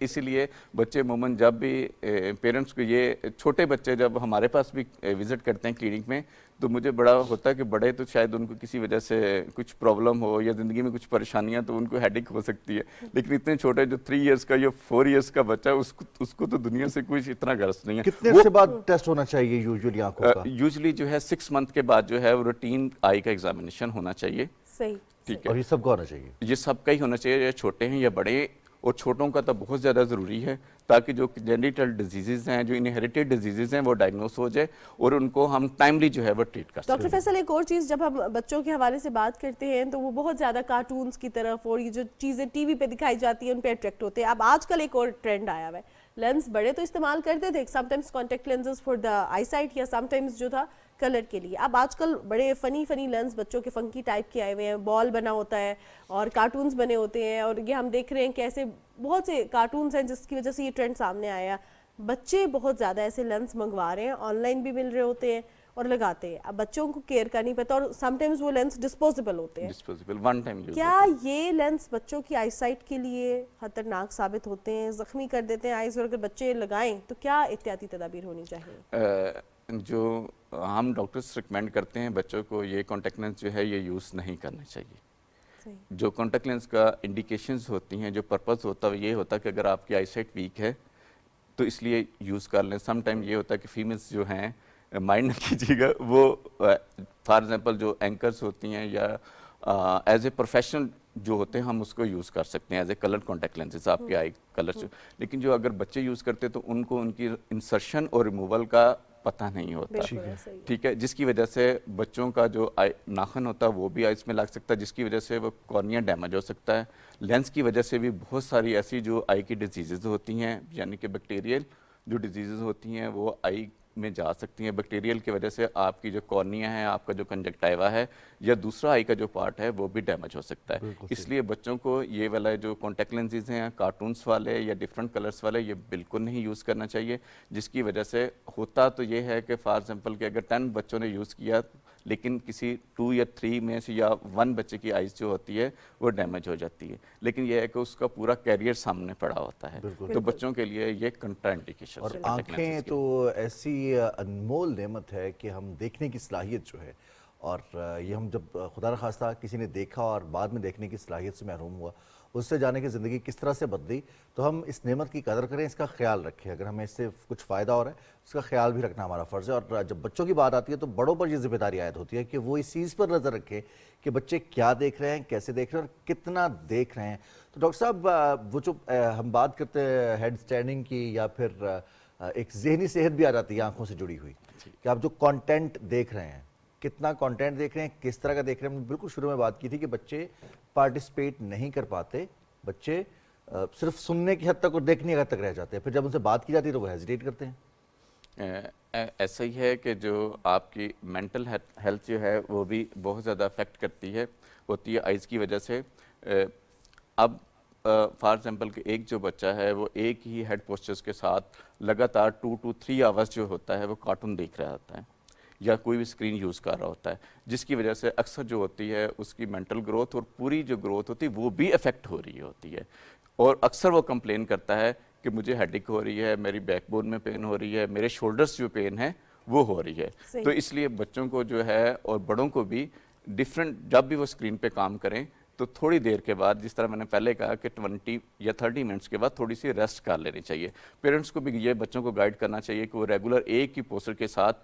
H: اسی لیے بچے عموماً جب بھی پیرنٹس کو یہ چھوٹے بچے جب ہمارے پاس بھی وزٹ کرتے ہیں کلینک میں, تو مجھے بڑا ہوتا ہے کہ بڑے تو شاید ان کو کسی وجہ سے کچھ پرابلم ہو یا زندگی میں کچھ پریشانیاں تو ان کو ہیڈک ہو سکتی ہے, لیکن اتنے چھوٹے جو 3 ایئرس کا یا 4 ایئرس کا بچہ ہے اس کو تو دنیا سے کچھ اتنا غرض نہیں ہے.
I: کتنے سے بعد ٹیسٹ ہونا چاہیے یوزلی آنکھوں کا؟
H: یوزلی جو ہے 6 منتھ کے بعد جو ہے وہ روٹین آئی کا ایگزامینیشن ہونا چاہیے.
A: صحیح.
H: ٹھیک ہے,
I: اور یہ سب کو ہونا چاہیے؟
H: یہ سب کا ہی ہونا چاہیے, یا چھوٹے ہیں یا بڑے, اور چھوٹوں کا تو بہت زیادہ ضروری ہے تاکہ جو جینیٹل ڈیزیزز ہیں, جو انہیریٹیڈ ڈیزیزز ہیں, وہ ڈائگنوس ہو جائے اور ان کو ہم ٹائملی جو ہے وہ ٹریٹ کر سکیں.
A: ڈاکٹر فیصل, ایک اور چیز جب ہم بچوں کے حوالے سے بات کرتے ہیں تو وہ بہت زیادہ کارٹونز کی طرف اور یہ جو چیزیں ٹی وی پہ دکھائی جاتی ہیں ان پہ اٹریکٹ ہوتے ہیں. اب آج کل ایک اور ٹرینڈ آیا ہوا ہے, لینس بڑے تو استعمال کرتے تھے sometimes contact lenses for the eyesight, یا سم ٹائمز جو تھا کلر کے لیے. اب آج کل بڑے فنی لینس بچوں کے فنکی ٹائپ کے آئے ہوئے ہیں, بال بنا ہوتا ہے اور کارٹونز بنے ہوتے ہیں, اور یہ ہم دیکھ رہے ہیں کہ ایسے بہت سے کارٹونز ہیں جس کی وجہ سے یہ ٹرینڈ سامنے آیا. بچے بہت زیادہ ایسے لینس منگوا رہے ہیں, آن لائن بھی مل رہے ہوتے ہیں اور لگاتے ہیں. اب بچوں کو کیئر کا نہیں پتا, اور سم ٹائمز وہ لینس ڈسپوزیبل ہوتے ہیں.
H: Disposable one time use.
A: کیا یہ لینس بچوں کی آئی سائٹ کے لیے خطرناک ثابت ہوتے ہیں, زخمی کر دیتے ہیں آئیز, اور اگر بچے لگائیں تو کیا احتیاطی تدابیر ہونی چاہیے؟
H: جو ہم ڈاکٹرز ریکمینڈ کرتے ہیں بچوں کو, یہ کانٹیکٹ لینس جو ہے یہ یوز نہیں کرنا چاہیے. جو کانٹیکٹ لینس کا انڈیکیشنز ہوتی ہیں, جو پرپز ہوتا ہے یہ ہوتا ہے کہ اگر آپ کی آئی سائٹ ویک ہے تو اس لیے یوز کر لیں. سم ٹائم یہ ہوتا ہے کہ فیمیلز جو ہیں, مائنڈ نہ کیجیے گا, وہ فار ایگزامپل جو اینکرز ہوتی ہیں یا ایز اے پروفیشنل جو ہوتے ہیں ہم اس کو یوز کر سکتے ہیں as a colour contact lenses آپ کے آئی کلر. لیکن جو اگر بچے یوز کرتے تو ان کو ان کی انسرشن اور ریموول کا پتہ نہیں ہوتا. ٹھیک ہے, جس کی وجہ سے بچوں کا جو ناخن ہوتا ہے وہ بھی آئیز میں لگ سکتا ہے, جس کی وجہ سے وہ کارنیا ڈیمیج ہو سکتا ہے. لینس کی وجہ سے بھی بہت ساری ایسی جو آئی کی ڈیزیزز ہوتی ہیں, یعنی کہ بیکٹیریل جو ڈیزیزز ہوتی ہیں وہ آئی میں جا سکتی ہیں. بیکٹیریل کی وجہ سے آپ کی جو کارنیا ہے, آپ کا جو کنجکٹائیوا ہے یا دوسرا آئی کا جو پارٹ ہے وہ بھی ڈیمیج ہو سکتا ہے. اس لیے بچوں کو یہ والا جو کانٹیکٹ لینسز ہیں کارٹونس والے یا ڈفرینٹ کلرس والے یہ بالکل نہیں یوز کرنا چاہیے. جس کی وجہ سے ہوتا تو یہ ہے کہ فار ایگزامپل کہ اگر 10 بچوں نے یوز کیا لیکن کسی 2 یا 3 میں سے یا 1 بچے کی آئیز جو ہوتی ہے وہ ڈیمیج ہو جاتی ہے, لیکن یہ ہے کہ اس کا پورا کیریئر سامنے پڑا ہوتا ہے. تو بچوں کے لیے یہ کنٹرا انڈیکیشن.
I: اور آنکھیں تو ایسی انمول نعمت ہے کہ ہم دیکھنے کی صلاحیت جو ہے, اور یہ ہم جب خدا نخواستہ کسی نے دیکھا اور بعد میں دیکھنے کی صلاحیت سے محروم ہوا, اس سے جانے کی زندگی کس طرح سے بدلی, تو ہم اس نعمت کی قدر کریں, اس کا خیال رکھیں. اگر ہمیں اس سے کچھ فائدہ ہو رہا ہے اس کا خیال بھی رکھنا ہمارا فرض ہے. اور جب بچوں کی بات آتی ہے تو بڑوں پر یہ ذمہ داری عائد ہوتی ہے کہ وہ اس چیز پر نظر رکھیں کہ بچے کیا دیکھ رہے ہیں, کیسے دیکھ رہے ہیں اور کتنا دیکھ رہے ہیں. تو ڈاکٹر صاحب, وہ جو ہم بات کرتے ہیں ہیڈ اسٹینڈنگ کی, یا پھر ایک ذہنی صحت بھی آ جاتی ہے آنکھوں سے جڑی ہوئی, کہ آپ جو کانٹینٹ دیکھ رہے ہیں, کتنا کانٹینٹ دیکھ رہے ہیں, کس طرح کا دیکھ رہے ہیں. ہم نے بالکل شروع میں بات کی تھی کہ بچے پارٹیسپیٹ نہیں کر پاتے, بچے صرف سننے کی حد تک اور دیکھنے کی حد تک رہ جاتے ہیں, پھر جب ان سے بات کی جاتی ہے تو وہ ہیزیٹیٹ کرتے ہیں.
H: ایسا ہی ہے کہ جو آپ کی مینٹل ہیلتھ جو ہے وہ بھی بہت زیادہ افیکٹ کرتی ہے ہوتی ہے آئیز کی وجہ سے. اب فار ایگزامپل کہ ایک جو بچہ ہے وہ ایک ہی ہیڈ پوسچرز کے ساتھ لگاتار 2 to 3 آورس جو ہوتا ہے وہ کارٹون دیکھ رہا ہوتا ہے یا کوئی بھی اسکرین یوز کر رہا ہوتا ہے, جس کی وجہ سے اکثر جو ہوتی ہے اس کی مینٹل گروتھ اور پوری جو گروتھ ہوتی ہے وہ بھی افیکٹ ہو رہی ہوتی ہے. اور اکثر وہ کمپلین کرتا ہے کہ مجھے ہیڈک ہو رہی ہے, میری بیک بون میں پین ہو رہی ہے, میرے شولڈرز جو پین ہے وہ ہو رہی ہے. تو اس لیے بچوں کو جو ہے اور بڑوں کو بھی ڈفرینٹ, جب بھی وہ اسکرین پہ کام کریں تو تھوڑی دیر کے بعد, جس طرح میں نے پہلے کہا کہ 20 یا 30 منٹس کے بعد تھوڑی سی ریسٹ کر لینی چاہیے. پیرنٹس کو بھی یہ بچوں کو گائیڈ کرنا چاہیے کہ وہ ریگولر ایک ہی پوسچر کے ساتھ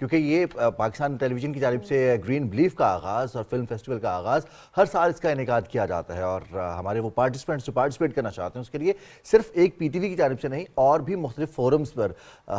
I: کیونکہ یہ پاکستان ٹیلی ویژن کی جانب سے گرین بلیف کا آغاز اور فلم فیسٹیول کا آغاز ہر سال اس کا انعقاد کیا جاتا ہے، اور ہمارے وہ پارٹیسپینٹس جو پارٹیسپیٹ کرنا چاہتے ہیں اس کے لیے صرف ایک پی ٹی وی کی جانب سے نہیں اور بھی مختلف فورمز پر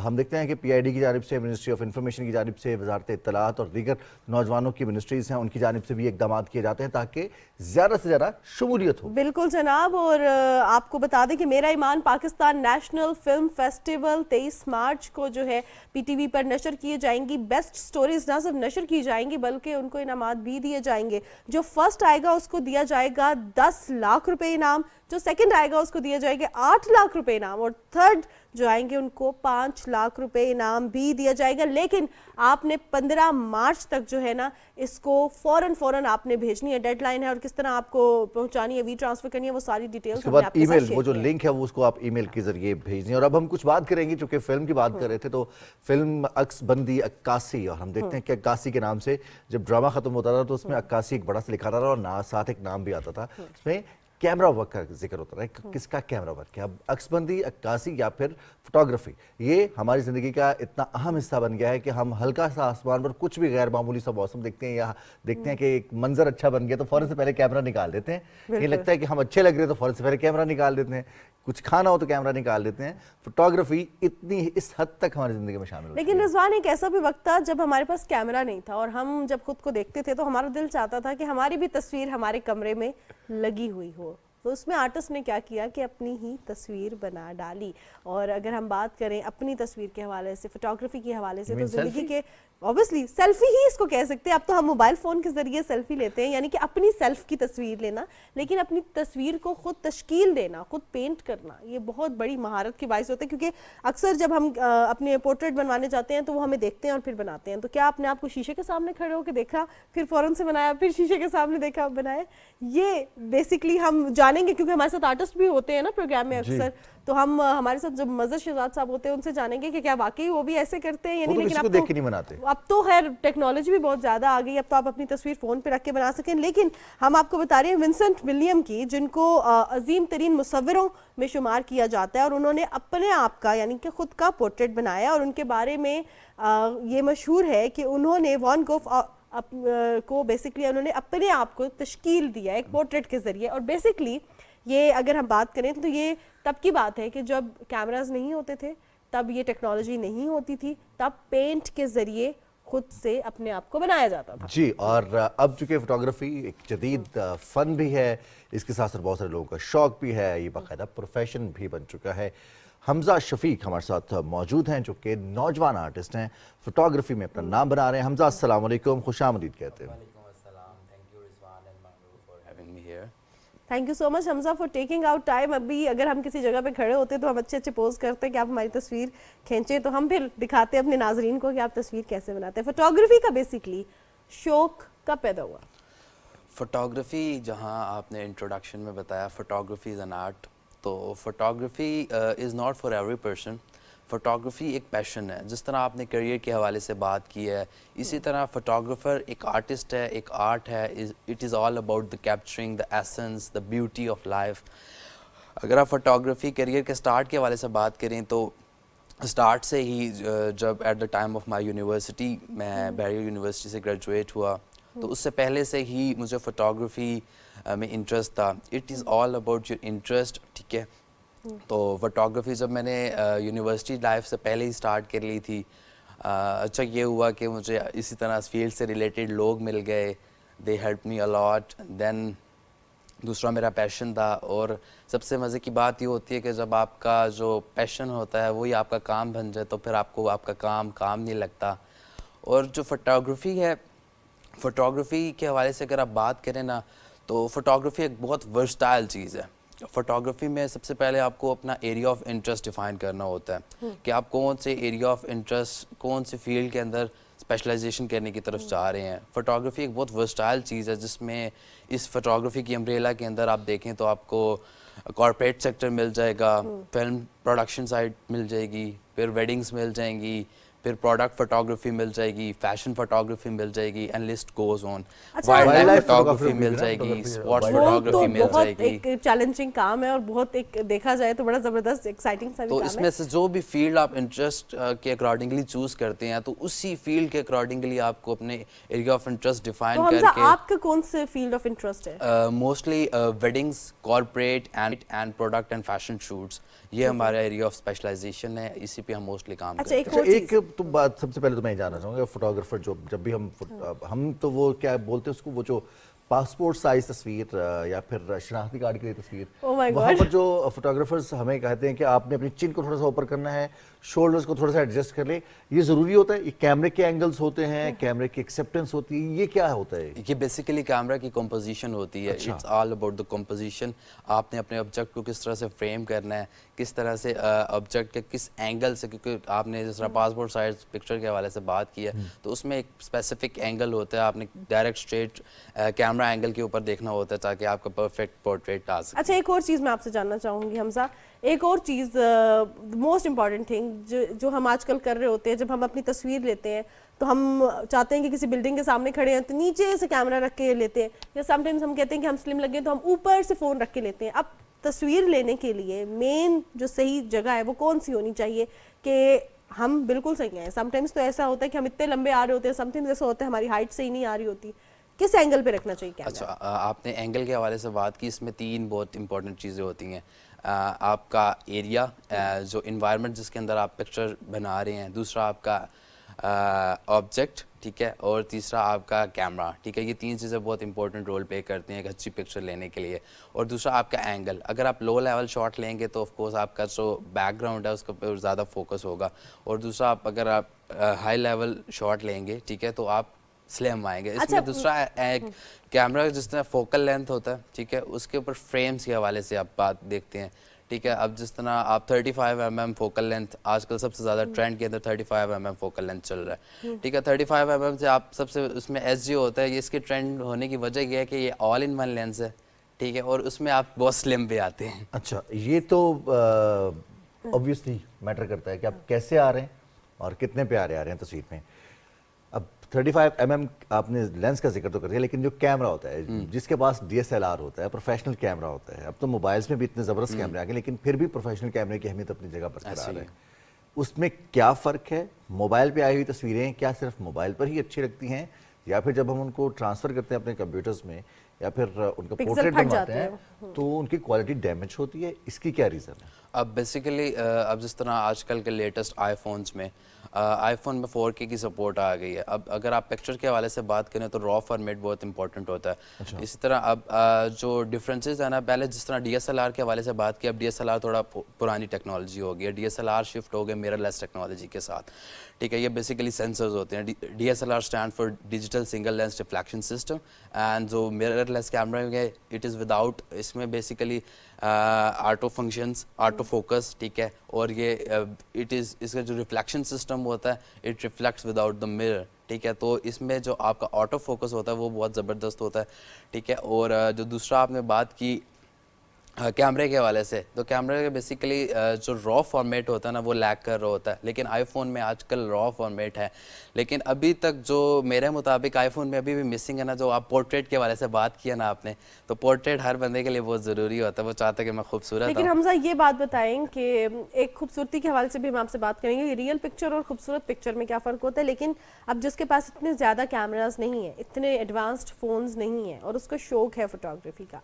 I: ہم دیکھتے ہیں کہ پی آئی ڈی کی جانب سے، منسٹری آف انفارمیشن کی جانب سے، وزارت اطلاعات اور دیگر نوجوانوں کی منسٹریز ہیں ان کی جانب سے بھی اقدامات کیے جاتے ہیں تاکہ زیادہ سے زیادہ شمولیت ہو۔
A: بالکل جناب، اور آپ کو بتا دیں کہ میرا ایمان Pakistan national film festival 23 March کو جو ہے پی ٹی وی پر نشر کیے جائیں گی۔ بیسٹ سٹوریز نہ صرف نشر کی جائیں گی بلکہ ان کو انعامات بھی دیے جائیں گے۔ جو فرسٹ آئے گا اس کو دیا جائے گا 10 لاکھ روپے انعام، جو سیکنڈ آئے گا اس کو دیا جائے گا 8 لاکھ روپے انعام، اور تھرڈ جو آئیں گے ان کو 5 لاکھ روپے انعام بھی دیا جائے گا۔ لیکن آپ نے 15 مارچ تک جو ہے نا اس کو فوراً آپ نے بھیجنی ہے، ڈیڈ لائن ہے، اور کس طرح آپ کو پہنچانی ہے، وی ٹرانسفر کرنی ہے، وہ ساری ڈیٹیلز
I: اس کے بعد ای میل، وہ جو لنک ہے وہ اس کو آپ ای میل کے ذریعے بھیجنی ہے۔ اور اب ہم کچھ بات کریں گے، چونکہ فلم کی بات کر رہے تھے تو فلم عکس بندی 81، اور ہم دیکھتے ہیں کہ 81 کے نام سے جب ڈرامہ ختم ہوتا تھا تو اس میں 81 ایک بڑا سا لکھا تھا اور ساتھ ایک نام بھی آتا تھا، اس میں کیمرہ ورک کا ذکر ہوتا ہے۔ کس کا کیمرہ ورک ہے؟ اب عکس بندی 81 یا پھر فوٹوگرافی، یہ ہماری زندگی کا اتنا اہم حصہ بن گیا ہے کہ ہم ہلکا سا آسمان پر کچھ بھی غیر معمولی سا موسم دیکھتے ہیں یا دیکھتے ہیں کہ ایک منظر اچھا بن گیا تو فوراً سے پہلے کیمرہ نکال دیتے ہیں۔ یہ لگتا ہے کہ ہم اچھے لگ رہے ہیں تو فوراً سے پہلے کیمرہ نکال دیتے ہیں، کچھ کھانا ہو تو کیمرہ نکال دیتے ہیں۔ فوٹوگرافی اتنی اس حد تک ہماری زندگی میں شامل ہوتی ہے۔
A: لیکن رضوان ایک ایسا بھی وقت تھا جب ہمارے پاس کیمرہ نہیں تھا اور ہم جب خود کو دیکھتے تھے تو ہمارا دل چاہتا تھا کہ ہماری بھی تصویر ہمارے کمرے میں لگی ہوئی ہو، تو اس میں آرٹسٹ نے کیا کیا کہ اپنی ہی تصویر بنا ڈالی۔ اور اگر ہم بات کریں اپنی تصویر کے حوالے سے، فوٹوگرافی کے حوالے سے، تو زندگی کے obviously سیلفی ہی اس کو کہہ سکتے ہیں، اب تو ہم موبائل فون کے ذریعے سیلفی لیتے ہیں، یعنی کہ اپنی سیلف کی تصویر لینا، لیکن اپنی تصویر کو خود تشکیل دینا، خود پینٹ کرنا، یہ بہت بڑی مہارت کی باعث ہوتا ہے، کیونکہ اکثر جب ہم اپنے پورٹریٹ بنوانے جاتے ہیں تو وہ ہمیں دیکھتے ہیں اور پھر بناتے ہیں۔ تو کیا آپ نے آپ کو شیشے کے سامنے کھڑے ہو کے دیکھا، پھر فوراً سے بنایا، پھر شیشے کے سامنے دیکھا بنایا؟ یہ بیسکلی ہم جانیں گے کیونکہ ہمارے ساتھ آرٹسٹ بھی ہوتے ہیں نا پروگرام میں اکثر، تو ہم ہمارے ساتھ جب مظہر شہزاد صاحب ہوتے ہیں ان سے جانیں گے کہ کیا واقعی وہ بھی ایسے کرتے ہیں، یعنی لیکن اب تو خیر ٹیکنالوجی بھی بہت زیادہ آ گئی، اب تو آپ اپنی تصویر فون پہ رکھ کے بنا سکیں۔ لیکن ہم آپ کو بتا رہے ہیں ونسنٹ ولیم کی، جن کو عظیم ترین مصوروں میں شمار کیا جاتا ہے، اور انہوں نے اپنے آپ کا یعنی کہ خود کا پورٹریٹ بنایا، اور ان کے بارے میں یہ مشہور ہے کہ انہوں نے وان گوف کو بیسکلی انہوں نے اپنے آپ کو تشکیل دیا ایک پورٹریٹ کے ذریعے۔ اور بیسکلی یہ اگر ہم بات کریں تو یہ تب کی بات ہے کہ جب کیمراز نہیں ہوتے تھے، تب یہ ٹیکنالوجی نہیں ہوتی تھی، تب پینٹ کے ذریعے خود سے اپنے آپ کو بنایا جاتا تھا۔
I: جی، اور اب چونکہ فوٹوگرافی ایک جدید فن بھی ہے، اس کے ساتھ ساتھ بہت سارے لوگوں کا شوق بھی ہے، یہ باقاعدہ پروفیشن بھی بن چکا ہے۔ حمزہ شفیق ہمارے ساتھ موجود ہیں جو کہ نوجوان آرٹسٹ ہیں، فوٹوگرافی میں اپنا نام بنا رہے ہیں۔ حمزہ السلام علیکم، خوش آمدید کہتے ہیں۔
A: Thank you so much Hamza for taking out time. ابھی اگر ہم کسی جگہ پہ کھڑے ہوتے تو ہم اچھے پوز کرتے کہ آپ ہماری تصویر کھینچیں، تو ہم پھر دکھاتے اپنے ناظرین کو کہ آپ تصویر کیسے بناتے ہیں۔ فوٹوگرافی کا بیسکلی شوق کب پیدا ہوا؟
J: فوٹوگرافی جہاں آپ نے انٹروڈکشن میں بتایا فوٹوگرافی از این آرٹ، تو photography is not for every person. Photography ایک پیشن ہے، جس طرح آپ نے کریئر کے حوالے سے بات کی ہے، اسی طرح فوٹوگرافر ایک آرٹسٹ ہے، ایک آرٹ ہے۔ It is all about the capturing the essence, the beauty of life. اگر آپ فوٹوگرافی کریئر کے سٹارٹ کے حوالے سے بات کریں تو سٹارٹ سے ہی جب at the time of my university, میں بیریل یونیورسٹی سے گریجویٹ ہوا، تو اس سے پہلے سے ہی مجھے فوٹوگرافی میں انٹرسٹ تھا۔ It is all about your interest, ٹھیک ہے۔ تو فوٹوگرافی جب میں نے یونیورسٹی لائف سے پہلے ہی سٹارٹ کر لی تھی، اچھا یہ ہوا کہ مجھے اسی طرح اس فیلڈ سے ریلیٹڈ لوگ مل گئے، دے ہیلپ می الاٹ۔ دین دوسرا میرا پیشن تھا، اور سب سے مزے کی بات یہ ہوتی ہے کہ جب آپ کا جو پیشن ہوتا ہے وہی آپ کا کام بن جائے تو پھر آپ کو آپ کا کام نہیں لگتا۔ اور جو فوٹوگرافی ہے، فوٹوگرافی کے حوالے سے اگر آپ بات کریں نا، تو فوٹوگرافی ایک بہت ورسٹائل چیز ہے۔ فوٹوگرافی میں سب سے پہلے آپ کو اپنا ایریا آف انٹرسٹ ڈیفائن کرنا ہوتا ہے کہ آپ کون سے ایریا آف انٹرسٹ، کون سے فیلڈ کے اندر اسپیشلائزیشن کرنے کی طرف چاہ رہے ہیں۔ فوٹوگرافی ایک بہت ورسٹائل چیز ہے، جس میں اس فوٹوگرافی کی امبریلا کے اندر آپ دیکھیں تو آپ کو کارپوریٹ سیکٹر مل جائے گا، فلم پروڈکشن سائٹ مل جائے گی، پھر ویڈنگز مل جائیں گی، پھر پروڈکٹ فوٹوگرافی مل جائے گی, فیشن فوٹوگرافی مل جائے گی, and list goes on. Wildlife photography مل جائے گی, اسپورٹس فوٹوگرافی مل جائے گی.
A: ایک چیلنجنگ کام ہے اور بہت ایک دیکھا جائے تو بڑا زبردست ایکسائٹنگ سا بھی
J: تو
A: کام ہے.
J: اس میں سے جو بھی فیلڈ آپ انٹرسٹ کے اکارڈنگلی چوز کرتے ہیں تو اسی فیلڈ کے اکارڈنگلی آپ کو اپنے ایریا آف انٹرسٹ ڈیفائن
A: تو
J: کر
A: حمزہ
J: کے.
A: آپ کا کون سے فیلڈ آف انٹرسٹ ہے؟
J: Mostly weddings, corporate and product and fashion shoots, یہ ہمارا ایریا آف اسپیشلائزیشن ہے, اسی پہ ہم موسٹلی کام کرتے ہیں.
I: اچھا ایک تو بات سب سے پہلے تو میں جاننا چاہوں گا, فوٹوگرافر جب بھی ہم تو وہ کیا بولتے ہیں اس کو, وہ جو پاسپورٹ سائز تصویر یا پھر شناختی کارڈ کے لیے تصویر, وہاں پر جو فوٹوگرافرز ہمیں کہتے ہیں کہ آپ نے اپنی چن کو تھوڑا سا اوپر کرنا ہے, شولڈرز کو تھوڑا سا ایڈجسٹ کر لیں, یہ ضروری ہوتا ہے؟ یہ کیمرے کے اینگلز ہوتے ہیں, کیمرے کی ایکسیپٹنس ہوتی ہے, یہ کیا ہوتا ہے؟
J: یہ بیسیکلی کیمرہ کی کمپوزیشن ہوتی ہے. It's all about the composition. آپ نے اپنے آبجیکٹ کو کس طرح سے فریم کرنا ہے, کس طرح سے آبجیکٹ کے کس اینگل سے, کیونکہ آپ نے جس طرح پاسپورٹ سائز پکچر کے حوالے سے بات کی ہے تو اس میں ایک اسپیسیفک اینگل ہوتا ہے, آپ نے ڈائریکٹ اسٹریٹ کیمرہ اینگل کے اوپر دیکھنا ہوتا ہے تاکہ آپ کا پرفیکٹ پورٹریٹ آ سکے.
A: اچھا ایک اور چیز میں آپ سے جاننا چاہوں گی حمزہ, ایک اور چیز موسٹ امپورٹنٹ تھنگ جو ہم آج کل کر رہے ہوتے ہیں, جب ہم اپنی تصویر لیتے ہیں تو ہم چاہتے ہیں کہ کسی بلڈنگ کے سامنے کھڑے ہیں تو نیچے سے کیمرہ رکھ کے لیتے ہیں, یا سم ٹائمز ہم کہتے ہیں کہ ہم سلم لگے تو ہم اوپر سے فون رکھ کے لیتے ہیں. اب تصویر لینے کے لیے مین جو صحیح جگہ ہے وہ کون سی ہونی چاہیے کہ ہم بالکل صحیح ہیں؟ سم ٹائمز تو ایسا ہوتا ہے کہ ہم اتنے لمبے آ رہے ہوتے ہیں, سم ٹائمز ایسا ہوتا ہے ہماری ہائٹ صحیح نہیں آ رہی ہوتی. کس اینگل پہ رکھنا چاہیے کیمرہ؟
J: اچھا آپ نے اینگل کے حوالے سے بات کی, اس میں 3 بہت امپورٹنٹ چیزیں ہوتی ہیں. آپ کا ایریا, جو انوائرمنٹ جس کے اندر آپ پکچر بنا رہے ہیں, دوسرا آپ کا آبجیکٹ, ٹھیک ہے, اور تیسرا آپ کا کیمرہ, ٹھیک ہے. یہ 3 چیزیں بہت امپورٹنٹ رول پلے کرتی ہیں ایک اچھی پکچر لینے کے لیے. اور دوسرا آپ کا اینگل, اگر آپ لو لیول شاٹ لیں گے تو آف کورس آپ کا جو بیک گراؤنڈ ہے اس کے اوپر زیادہ فوکس ہوگا, اور دوسرا اگر آپ ہائی لیول شاٹ لیں گے, ٹھیک ہے, تو آپ سلیم آئیں گے. اس میں دوسرا ایک کیمرہ جس طرح فوکل لینتھ ہوتا ہے, ٹھیک ہے, اس کے اوپر فریمز کے حوالے سے آپ بات دیکھتے ہیں, ٹھیک ہے. اب جس طرح آپ 35mm فوکل لینتھ, آج کل سب سے زیادہ ٹرینڈ کے اندر 35mm فوکل لینتھ چل رہا ہے, ٹھیک ہے. 35mm سے آپ سب سے اس میں ایس جی ہوتا ہے, یہ اس کے ٹرینڈ ہونے کی وجہ یہ ہے کہ یہ آل ان ون لینس ہے, ٹھیک ہے, اور اس میں آپ بہت سلم بھی آتے ہیں.
I: اچھا یہ تو obviously میٹر کرتا ہے کہ آپ کیسے آ رہے ہیں اور کتنے پیارے آ رہے ہیں تصویر میں. اب 35mm آپ نے لینس کا ذکر تو کر دیا, لیکن جو کیمرہ ہوتا ہے, جس کے پاس DSLR ہوتا ہے, پروفیشنل کیمرہ ہوتا ہے, اب تو موبائلز میں بھی اتنے زبردست کیمرے آ گئے, لیکن پھر بھی پروفیشنل کیمرے کی اہمیت اپنی جگہ پر قرار ہے. اس میں کیا فرق ہے؟ موبائل پہ آئی ہوئی تصویریں کیا صرف موبائل پر ہی اچھی لگتی ہیں, یا پھر جب ہم ان کو ٹرانسفر کرتے ہیں اپنے کمپیوٹرز میں یا پھر ان کا پورٹریٹ بنواتے ہیں تو ان کی کوالٹی ڈیمیج ہوتی ہے؟ اس کی کیا ریزن ہے؟
J: اب بیسیکلی اب جس طرح آج کل کے لیٹسٹ آئی فونس میں آئی فون میں 4K کی سپورٹ آ گئی ہے. اب اگر آپ پکچر کے حوالے سے بات کریں تو را فارمیٹ بہت امپورٹنٹ ہوتا ہے. اسی طرح اب جو ڈفرینسز ہیں نا, پہلے جس طرح DSLR کے حوالے سے بات کی, اب DSLR تھوڑا پرانی ٹیکنالوجی ہو گئی ہے, DSLR شفٹ ہو گئے میرر لیس ٹیکنالوجی کے ساتھ, ٹھیک ہے. یہ بیسیکلی سینسرز ہوتے ہیں. DSLR stand for digital single lens reflection system, and جو میرر لیس کیمرہ ہے اٹ از وداؤٹ, اس میں basically auto functions, auto focus, ٹھیک ہے, اور یہ اٹ از, اس کا جو ریفلیکشن سسٹم ہوتا ہے it reflects without the mirror, ٹھیک ہے. تو اس میں جو آپ کا آٹو فوکس ہوتا ہے وہ بہت زبردست ہوتا ہے, ٹھیک ہے. اور جو دوسرا آپ نے بات کی کیمرے کے حوالے سے, تو کیمرے کے بیسیکلی جو را فارمیٹ ہوتا ہے نا وہ لیک کر رہا ہوتا ہے, لیکن آئی فون میں آج کل را فارمیٹ ہے. لیکن ابھی تک جو میرے مطابق آئی فون میں ابھی بھی مسنگ ہے نا, جو آپ پورٹریٹ کے حوالے سے بات کیا نا آپ نے, تو پورٹریٹ ہر بندے کے لیے بہت ضروری ہوتا ہے, وہ چاہتا ہے کہ میں خوبصورت ہوں.
A: لیکن حمزہ یہ بات بتائیں کہ ایک خوبصورتی کے حوالے سے بھی ہم آپ سے بات کریں گے, ریئل پکچر اور خوبصورت پکچر میں کیا فرق ہوتا ہے. لیکن اب جس کے پاس اتنے زیادہ کیمراز نہیں ہیں, اتنے ایڈوانسڈ فونز نہیں ہیں, اور اس کا شوق ہے فوٹوگرافی کا,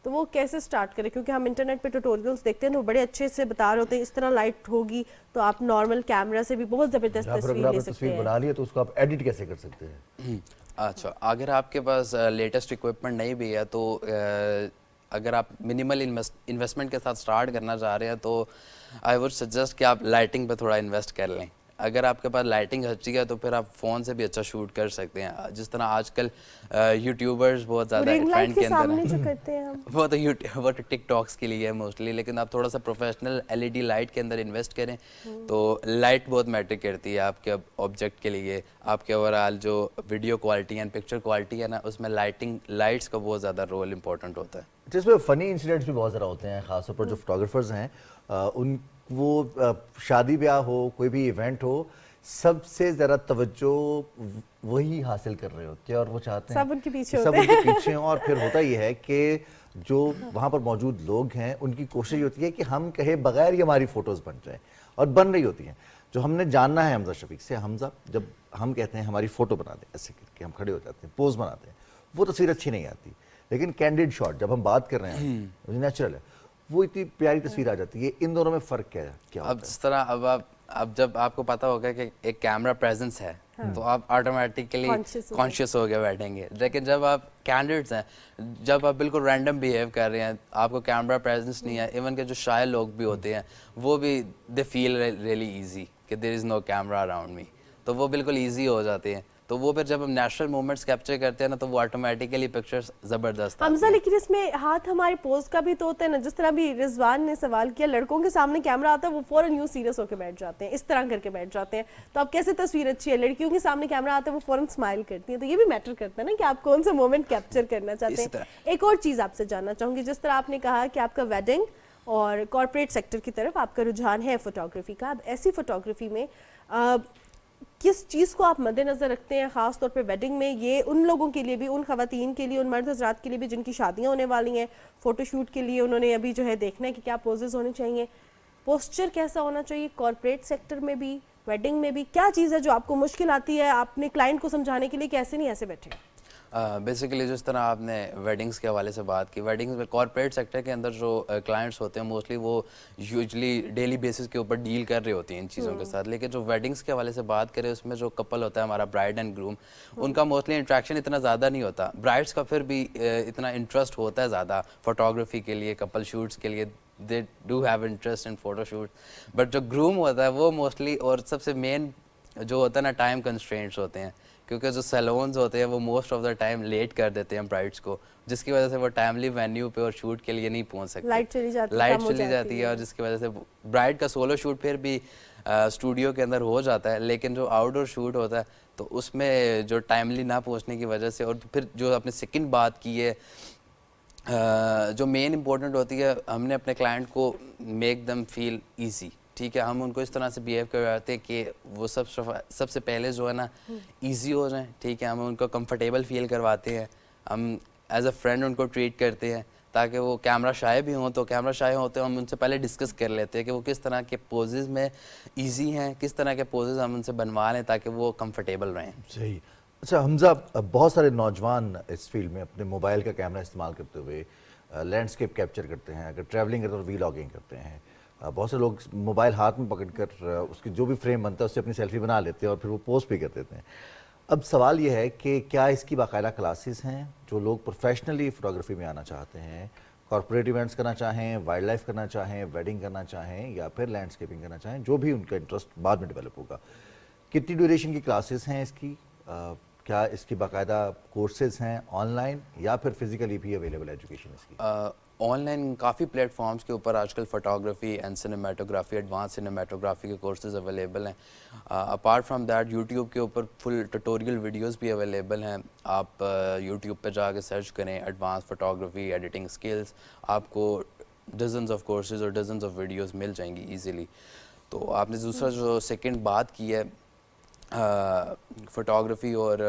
A: تو وہ کیسے سٹارٹ کرے؟ کیونکہ ہم انٹرنیٹ پہ ٹیوٹوریلز دیکھتے ہیں تو بڑے اچھے سے بتا رہے ہوتے ہیں, اس طرح لائٹ ہوگی تو آپ نارمل کیمرہ سے بھی بہت زبردست تصویر لے سکتے ہیں.
I: بنا لیے تو اس کو آپ ایڈٹ کیسے کر سکتے ہیں؟
J: اچھا, اگر آپ کے پاس لیٹسٹ اکوپمنٹ نہیں بھی ہے تو اگر آپ منیمل انویسٹمنٹ کے ساتھ سٹارٹ کرنا چاہ رہے ہیں تو آئی وڈ سجیسٹ کہ آپ لائٹنگ پہ تھوڑا انویسٹ کر لیں. اگر آپ کے پاس لائٹنگ اچھی ہے تو پھر آپ فون سے بھی اچھا شوٹ کر سکتے ہیں. جس طرح آج کل یوٹیوبرز بہت زیادہ ٹرینڈ کے اندر ہیں, وہ تو ٹک ٹاکس کے لیے ہے موسٹلی, لیکن آپ تھوڑا سا پروفیشنل LED لائٹ کے اندر انویسٹ کریں تو لائٹ بہت میٹر کرتی ہے آپ کے آبجیکٹ کے لیے. آپ کے اوور آل جو video quality and picture quality ہے نا, اس میں لائٹس کا بہت زیادہ رول امپورٹنٹ ہوتا ہے.
I: جس میں فنی انسیڈنٹس بھی بہت زیادہ ہوتے ہیں, خاص طور پر جو فوٹوگرافرز ہیں ان وہ شادی بیاہ ہو, کوئی بھی ایونٹ ہو, سب سے زیادہ توجہ وہی حاصل کر رہے ہوتے ہیں اور وہ چاہتے ہیں
A: سب ان کے پیچھے
I: سب
A: ہوتے
I: ان کے پیچھے ہوں. اور پھر ہوتا یہ ہے کہ جو وہاں پر موجود لوگ ہیں ان کی کوشش یہ ہوتی ہے کہ ہم کہے بغیر یہ ہماری فوٹوز بن جائیں, اور بن رہی ہوتی ہیں. جو ہم نے جاننا ہے حمزہ شفیق سے, حمزہ جب ہم کہتے ہیں ہماری فوٹو بنا دیں, ایسے کر کے ہم کھڑے ہو جاتے ہیں, پوز بناتے ہیں, وہ تصویر اچھی نہیں آتی. لیکن کینڈیڈ شاٹ جب ہم بات کر رہے ہیں نیچرل ہے, وہ اتنی پیاری تصویر آ جاتی ہے. ان دونوں میں فرق کیا ہے؟
J: اب جس طرح اب جب آپ کو پتا ہوگا کہ ایک کیمرہ پریزنس ہے تو آپ آٹومیٹکلی کانشیس ہو کے بیٹھیں گے. لیکن جب آپ کینڈیڈیٹس ہیں, جب آپ بالکل رینڈم بیہیو کر رہے ہیں, آپ کو کیمرہ پریزنس نہیں ہے, ایون کہ جو شائع لوگ بھی ہوتے ہیں وہ بھی دے فیل ریئلی ایزی کہ دیر از نو کیمرہ اراؤنڈ می, تو وہ بالکل ایزی ہو جاتے ہیں. تو وہ پھر جب ہم نیچرل مومنٹس کیپچر کرتے ہیں نا تو وہ آٹومیٹیکلی پکچرز زبردست.
A: حمزہ لیکن اس میں ہاتھ ہمارے پوز کا بھی تو ہوتا ہے نا, جس طرح بھی رضوان نے سوال کیا, لڑکوں کے سامنے کیمرہ آتا ہے وہ فوراً یوں سیریس ہو کے بیٹھ جاتے ہیں, اس طرح کر کے بیٹھ جاتے ہیں. تو اب کیسے تصویر اچھی ہے؟ لڑکیوں کے سامنے کیمرہ آتا ہے وہ فوراً اسمائل کرتی ہیں. تو یہ بھی میٹر کرتا ہے نا کہ آپ کون سا مومنٹ کیپچر کرنا چاہتے ہیں. ایک اور چیز آپ سے جاننا چاہوں گی, جس طرح آپ نے کہا کہ آپ کا ویڈنگ اور کارپوریٹ سیکٹر کی طرف آپ کا رجحان ہے فوٹوگرافی کا. اب ایسی فوٹوگرافی میں کس چیز کو آپ مد نظر رکھتے ہیں خاص طور پہ ویڈنگ میں؟ یہ ان لوگوں کے لیے بھی, ان خواتین کے لیے, ان مرد حضرات کے لیے بھی جن کی شادیاں ہونے والی ہیں, فوٹو شوٹ کے لیے انہوں نے ابھی جو ہے دیکھنا ہے کہ کیا پوزز ہونے چاہیے, پوسچر کیسا ہونا چاہیے, کارپوریٹ سیکٹر میں بھی ویڈنگ میں بھی کیا چیز ہے جو آپ کو مشکل آتی ہے آپ نے کلائنٹ کو سمجھانے کے لیے کہ ایسے نہیں ایسے بیٹھے؟
J: بیسیکلی جس طرح آپ نے ویڈنگس کے حوالے سے بات کی, ویڈنگس میں کارپوریٹ سیکٹر کے اندر جو کلائنٹس ہوتے ہیں موسٹلی وہ یوزلی ڈیلی بیسس کے اوپر ڈیل کر رہے ہوتے ہیں ان چیزوں کے ساتھ. لیکن جو ویڈنگس کے حوالے سے بات کریں اس میں جو کپل ہوتا ہے ہمارا برائڈ اینڈ گروم, ان کا موسٹلی انٹریکشن اتنا زیادہ نہیں ہوتا. برائڈس کا پھر بھی اتنا انٹرسٹ ہوتا ہے زیادہ فوٹوگرافی کے لیے, کپل شوٹس کے لیے, they do have interest in photo shoot. But جو گروم ہوتا ہے وہ موسٹلی, اور سب سے مین جو ہوتا ہے نا, ٹائم کنسٹرینٹس ہوتے ہیں, کیونکہ جو سیلونز ہوتے ہیں وہ most of the time late کر دیتے ہیں برائڈس کو, جس کی وجہ سے وہ ٹائملی وینیو پہ اور شوٹ کے لیے نہیں پہنچ سکتے. لائٹ چلی جاتی ہے اور جس کی وجہ سے برائڈ کا سولو شوٹ پھر بھی اسٹوڈیو کے اندر ہو جاتا ہے. لیکن جو آؤٹ ڈور شوٹ ہوتا ہے تو اس میں جو ٹائملی نہ پہنچنے کی وجہ سے, اور پھر جو آپ نے سیکنڈ بات کی ہے جو مین امپورٹنٹ ہوتی ہے, ہم نے اپنے کلائنٹ کو میک دم فیل ایزی. ٹھیک ہے, ہم ان کو اس طرح سے بیہیو کرواتے ہیں کہ وہ سب سے پہلے جو ہے نا ایزی ہو جائیں. ٹھیک ہے, ہم ان کو کمفرٹیبل فیل کرواتے ہیں, ہم ایز اے فرینڈ ان کو ٹریٹ کرتے ہیں تاکہ وہ کیمرہ شائع بھی ہوں. تو کیمرہ شائع ہوتے ہیں ہم ان سے پہلے ڈسکس کر لیتے ہیں کہ وہ کس طرح کے پوزز میں ایزی ہیں, کس طرح کے پوزز ہم ان سے بنوا لیں تاکہ وہ کمفرٹیبل رہیں.
I: صحیح. اچھا حمزہ, بہت سارے نوجوان اس فیلڈ میں اپنے موبائل کا کیمرہ استعمال کرتے ہوئے لینڈسکیپ کیپچر کرتے ہیں, اگر ٹریولنگ کرتے ہیں تو وی لاگنگ کرتے ہیں. بہت سے لوگ موبائل ہاتھ میں پکڑ کر اس کی جو بھی فریم بنتا ہے اس سے اپنی سیلفی بنا لیتے ہیں اور پھر وہ پوسٹ بھی کر دیتے ہیں. اب سوال یہ ہے کہ کیا اس کی باقاعدہ کلاسز ہیں جو لوگ پروفیشنلی فوٹوگرافی میں آنا چاہتے ہیں, کارپوریٹ ایونٹس کرنا چاہیں, وائلڈ لائف کرنا چاہیں, ویڈنگ کرنا چاہیں, یا پھر لینڈسکیپنگ کرنا چاہیں, جو بھی ان کا انٹرسٹ بعد میں ڈیولپ ہوگا, کتنی ڈیوریشن کی کلاسز ہیں اس کی, کیا اس کی باقاعدہ کورسز ہیں آن لائن یا پھر فزیکلی بھی اویلیبل ایجوکیشن اس کی؟
J: آن لائن کافی پلیٹ فارمز کے اوپر آج کل photography and cinematography, advance cinematography کے کورسز اویلیبل ہیں. اپارٹ فرام دیٹ یوٹیوب کے اوپر فل ٹوٹوریل ویڈیوز بھی اویلیبل ہیں. آپ یوٹیوب پہ جا کے سرچ کریں ایڈوانس فوٹوگرافی ایڈیٹنگ اسکلز, آپ کو ڈزنز آف کورسز اور ڈزنز آف ویڈیوز مل جائیں گی ایزیلی. تو آپ نے دوسرا جو سیکنڈ بات کی ہے فوٹوگرافی اور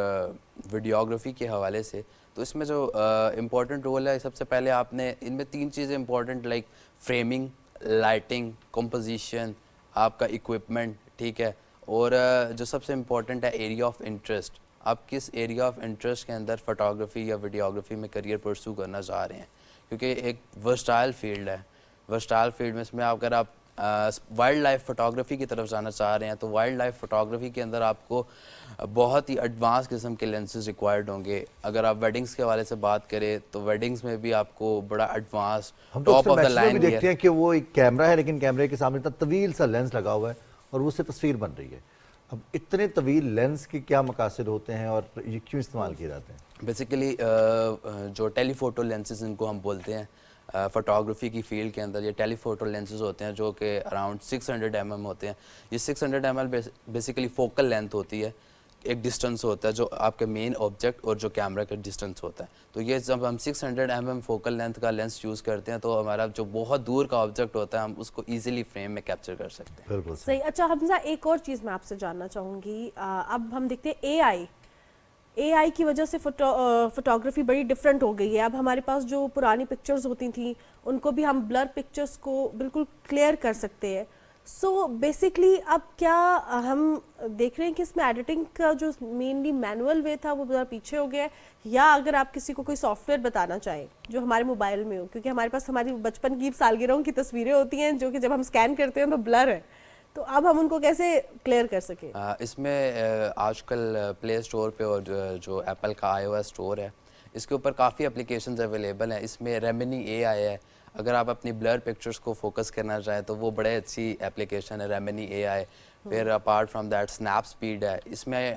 J: ویڈیوگرافی کے حوالے سے, تو اس میں جو امپورٹنٹ رول ہے, سب سے پہلے آپ نے ان میں 3 چیزیں important, like framing, lighting, composition, آپ کا اکوپمنٹ. ٹھیک ہے, اور جو سب سے امپورٹنٹ ہے ایریا آف انٹرسٹ, آپ کس ایریا آف انٹرسٹ کے اندر فوٹوگرافی یا ویڈیوگرافی میں کریئر پرسو کرنا چاہ رہے ہیں, کیونکہ ایک ورسٹائل فیلڈ ہے. ورسٹائل فیلڈ میں اس میں اگر آپ وائلڈ لائف فوٹوگرافی کی طرف جانا چاہ رہے ہیں تو وائلڈ لائف فوٹوگرافی کے اندر آپ کو بہت ہی ایڈوانس قسم کے لینسز ریکوائرڈ ہوں گے. اگر آپ ویڈنگس کے حوالے سے بات کریں تو ویڈنگس میں بھی آپ کو بڑا advance top of the line
I: بھی دیکھتے ہیں کہ وہ ایک کیمرہ ہے لیکن کیمرے کے سامنے اتنا طویل سا لینس لگا ہوا ہے اور اس سے تصویر بن رہی ہے. اب اتنے طویل لینس کے کیا مقاصد ہوتے ہیں اور یہ کیوں استعمال کیے جاتے ہیں؟
J: بیسیکلی جو ٹیلی فوٹو لینسز ان کو ہم بولتے ہیں فوٹوگرافی کی فیلڈ کے اندر, یہ ٹیلی فوٹو لینسز ہوتے ہیں جو کہ اراؤنڈ 600 mm ہوتے ہیں. یہ 600 mm بیسیکلی فوکل لینتھ ہوتی ہے. ایک ڈسٹنس ہوتا ہے جو آپ کے مین آبجیکٹ اور جو کیمرہ کا ڈسٹنس ہوتا ہے. تو یہ جب ہم 600 mm فوکل لینتھ کا لینس یوز کرتے ہیں تو ہمارا جو بہت دور کا آبجیکٹ ہوتا ہے ہم اس کو ایزیلی فریم میں کیپچر کر سکتے ہیں.
I: بالکل
A: صحیح. اچھا حمزہ, ایک اور چیز میں آپ سے جاننا چاہوں گی. اب ہم دیکھتے ہیں اے آئی کی وجہ سے فوٹوگرافی بڑی ڈفرینٹ ہو گئی ہے. اب ہمارے پاس جو پرانی پکچرز ہوتی تھیں ان کو بھی ہم بلر پکچرز کو بالکل کلیئر کر سکتے ہیں. سو بیسکلی اب کیا ہم دیکھ رہے ہیں کہ اس میں ایڈیٹنگ کا جو مینلی مینول وے تھا وہ ذرا پیچھے ہو گیا ہے, یا اگر آپ کسی کو کوئی سافٹ ویئر بتانا چاہیں جو ہمارے موبائل میں ہو, کیونکہ ہمارے پاس ہماری بچپن کی سالگرہوں کی تصویریں ہوتی ہیں جو کہ جب ہم اسکین کرتے ہیں تو بلر ہے, تو اب ہم ان کو کیسے کلیئر کر سکیں؟
J: اس میں آج کل پلے اسٹور پہ اور جو ایپل کا iOS اسٹور ہے اس کے اوپر کافی اپلیکیشنز اویلیبل ہیں. اس میں ریمنی AI ہے, اگر آپ اپنی بلر پکچرز کو فوکس کرنا چاہیں تو وہ بڑے اچھی ایپلیکیشن ہے ریمنی AI. پھر apart from that snap speed ہے, اس میں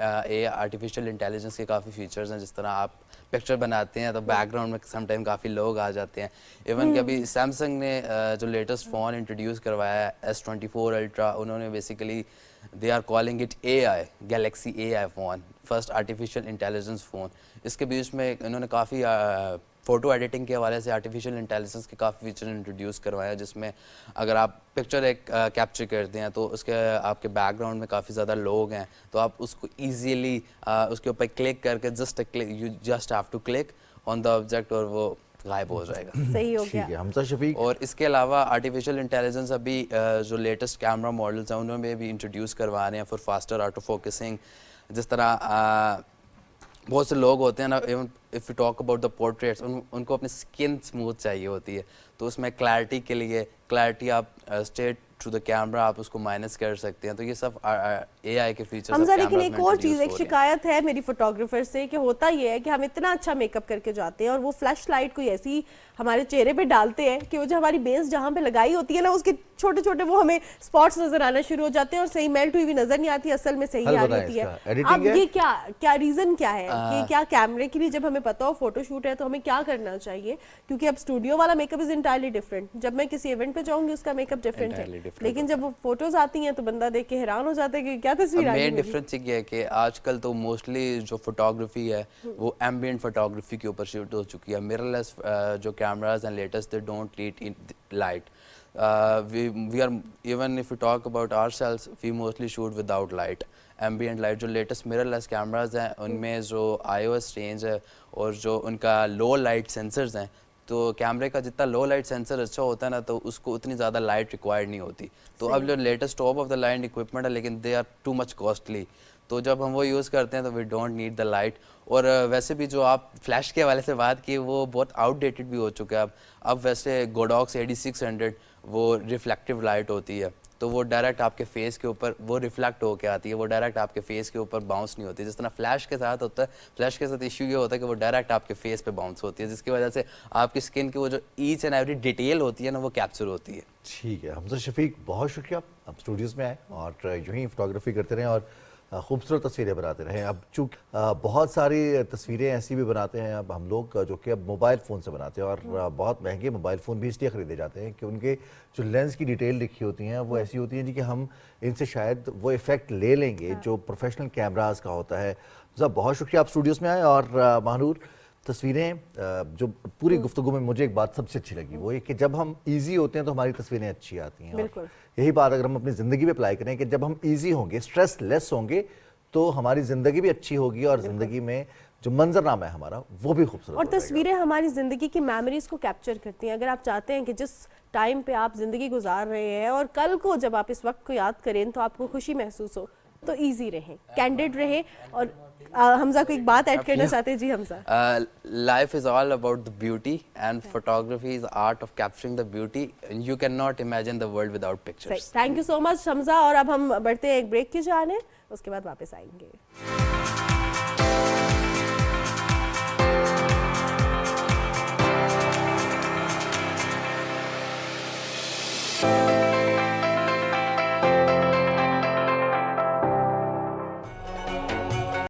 J: آرٹیفیشیل انٹیلیجنس کے کافی فیچرز ہیں. جس طرح آپ پکچر بناتے ہیں تو بیک گراؤنڈ میں سم ٹائم کافی لوگ آ جاتے ہیں. ایون کہ ابھی سیمسنگ نے جو لیٹسٹ فون انٹروڈیوس کروایا ہے S24 Ultra, انہوں نے basically they are calling it AI, Galaxy AI phone, first artificial intelligence phone. اس کے بیچ میں انہوں نے کافی فوٹو ایڈیٹنگ کے حوالے سے آرٹیفیشیل انٹیلیجنس کے کافی فیچر انٹروڈیوس کروایا, جس میں اگر آپ پکچر ایک کیپچر کرتے ہیں تو اس کے آپ کے بیک گراؤنڈ میں کافی زیادہ لوگ ہیں تو آپ اس کو ایزیلی اس کے اوپر کلک کر کے you just have to click on the object اور وہ غائب ہو جائے گا.
A: صحیح ہو گیا.
I: حمزہ شفیق.
J: اور اس کے علاوہ آرٹیفیشیل انٹیلیجنس ابھی جو لیٹسٹ کیمرہ ماڈلس ہیں انہوں میں بھی انٹروڈیوس کروا رہے ہیں فار فاسٹر آٹو فوکسنگ. جس طرح بہت سے لوگ ہوتے ہیں نا, even if you talk about the portraits, ان کو اپنی اسکن اسموتھ چاہیے ہوتی ہے, تو اس میں کلیئرٹی کے لیے کلیئرٹی آپ اسٹریٹ ٹو دا کیمرہ آپ اس کو مائنس کر سکتے ہیں. تو یہ سب AI کے فیچرز.
A: حمزہ لیکن ایک اور چیز, ایک شکایت ہے میری فوٹوگرافر سے کہ ہوتا یہ ہے کہ ہم اتنا اچھا میک اپ کر کے جاتے ہیں اور وہ فلیش لائٹ کوئی ایسی ہمارے چہرے پہ ڈالتے ہیں کہ وہ جو ہماری بیس جہاں پہ لگائی ہوتی ہے نا اس کے چھوٹے چھوٹے وہ ہمیں اسپاٹس نظر آنا شروع ہو جاتے ہیں اور صحیح میلٹ ہوئی ہوئی نظر نہیں آتی, اصل میں صحیح آ رہی ہے. اب یہ کیا ریزن کیا ہے کہ کیا کیمرے کے لیے جب ہمیں پتا ہو فوٹو شوٹ ہے تو ہمیں کیا کرنا چاہیے؟ کیونکہ اب اسٹوڈیو والا make up is entirely different. جب میں کسی ایونٹ پہ جاؤں گی اس کا میک اپ ڈفرینٹ ہے, لیکن جب وہ فوٹوز آتی ہیں تو بندہ دیکھ کے حیران ہو جاتا ہے کہ کیا تصویر آئی ہے.
J: مین ڈفرینس یہ ہے کہ آج کل تو موسٹلی جو فوٹوگرافی ہے وہ ایمبینٹ فوٹوگرافی کے اوپر شفٹ ہو چکی ہے. میرر لیس جو کیمراز ہیں latest they don't need light. We are, even if we talk about ourselves, we mostly shoot without light. Ambient light جو latest mirrorless cameras ہیں ان میں جو iOS range ہے اور جو ان کا low light sensors ہیں, تو کیمرے کا جتنا لو لائٹ سینسر اچھا ہوتا ہے نا تو اس کو اتنی زیادہ لائٹ ریکوائرڈ نہیں ہوتی. تو اب جو latest top of the line equipment ہے لیکن they are too much costly, تو جب ہم وہ یوز کرتے ہیں تو we don't need the light. اور ویسے بھی جو آپ فلیش کے حوالے سے بات کی وہ بہت آؤٹ ڈیٹڈ بھی ہو چکا ہے. اب ویسے گوڈاکس 8600 وہ ریفلیکٹیو لائٹ ہوتی ہے تو وہ ڈائریکٹ آپ کے فیس کے اوپر وہ ریفلیکٹ ہو کے آتی ہے, وہ ڈائریکٹ آپ کے فیس کے اوپر باؤنس نہیں ہوتی. جس طرح فلیش کے ساتھ ہوتا ہے, فلیش کے ساتھ ایشو یہ ہوتا ہے کہ وہ ڈائریکٹ آپ کے فیس پہ باؤنس ہوتی ہے, جس کی وجہ سے آپ کی اسکن کی وہ جو ایچ اینڈ ایوری ڈیٹیل ہوتی ہے نا وہ کیپچر ہوتی ہے.
I: ٹھیک ہے حمزہ شفیق, بہت شکریہ. آپ اسٹوڈیوز میں آئے اور یوں ہی فوٹوگرافی کرتے رہیں اور خوبصورت تصویریں بناتے رہیں. اب چونکہ بہت ساری تصویریں ایسی بھی بناتے ہیں اب ہم لوگ جو کہ اب موبائل فون سے بناتے ہیں, اور بہت مہنگے موبائل فون بھی اس لیے خریدے جاتے ہیں کہ ان کے جو لینس کی ڈیٹیل لکھی ہوتی ہیں وہ ایسی ہوتی ہیں جی کہ ہم ان سے شاید وہ ایفیکٹ لے لیں گے جو پروفیشنل کیمراز کا ہوتا ہے. بہت شکریہ آپ اسٹوڈیوز میں آئے. اور مہنور, تصویریں جو پوری گفتگو میں مجھے ایک بات سب سے اچھی لگی وہ یہ کہ جب ہم ایزی ہوتے ہیں تو ہماری تصویریں اچھی آتی ہیں.
A: بالکل
I: یہی بات اگر ہم اپنی زندگی پہ اپلائی کریں کہ جب ہم ایزی ہوں گے, اسٹریس لیس ہوں گے, تو ہماری زندگی بھی اچھی ہوگی اور زندگی میں جو منظرنامہ ہے ہمارا وہ بھی خوبصورت.
A: اور تصویریں ہماری زندگی کی میموریز کو کیپچر کرتی ہیں. اگر آپ چاہتے ہیں کہ جس ٹائم پہ آپ زندگی گزار رہے ہیں اور کل کو جب آپ اس وقت کو یاد کریں تو آپ کو خوشی محسوس ہو, تو ایزی رہیں, کینڈیڈ رہیں. اور حمزہ کو ایک بات ایڈ کرنا چاہتے ہیں. جی Hamza.
J: Life is all about the beauty and photography is art of capturing the beauty. You can not imagine the world without pictures.
A: Thank you so much Hamza. اور اب ہم بڑھتے ہیں ایک بریک کی جانب, اس کے بعد واپس آئیں گے.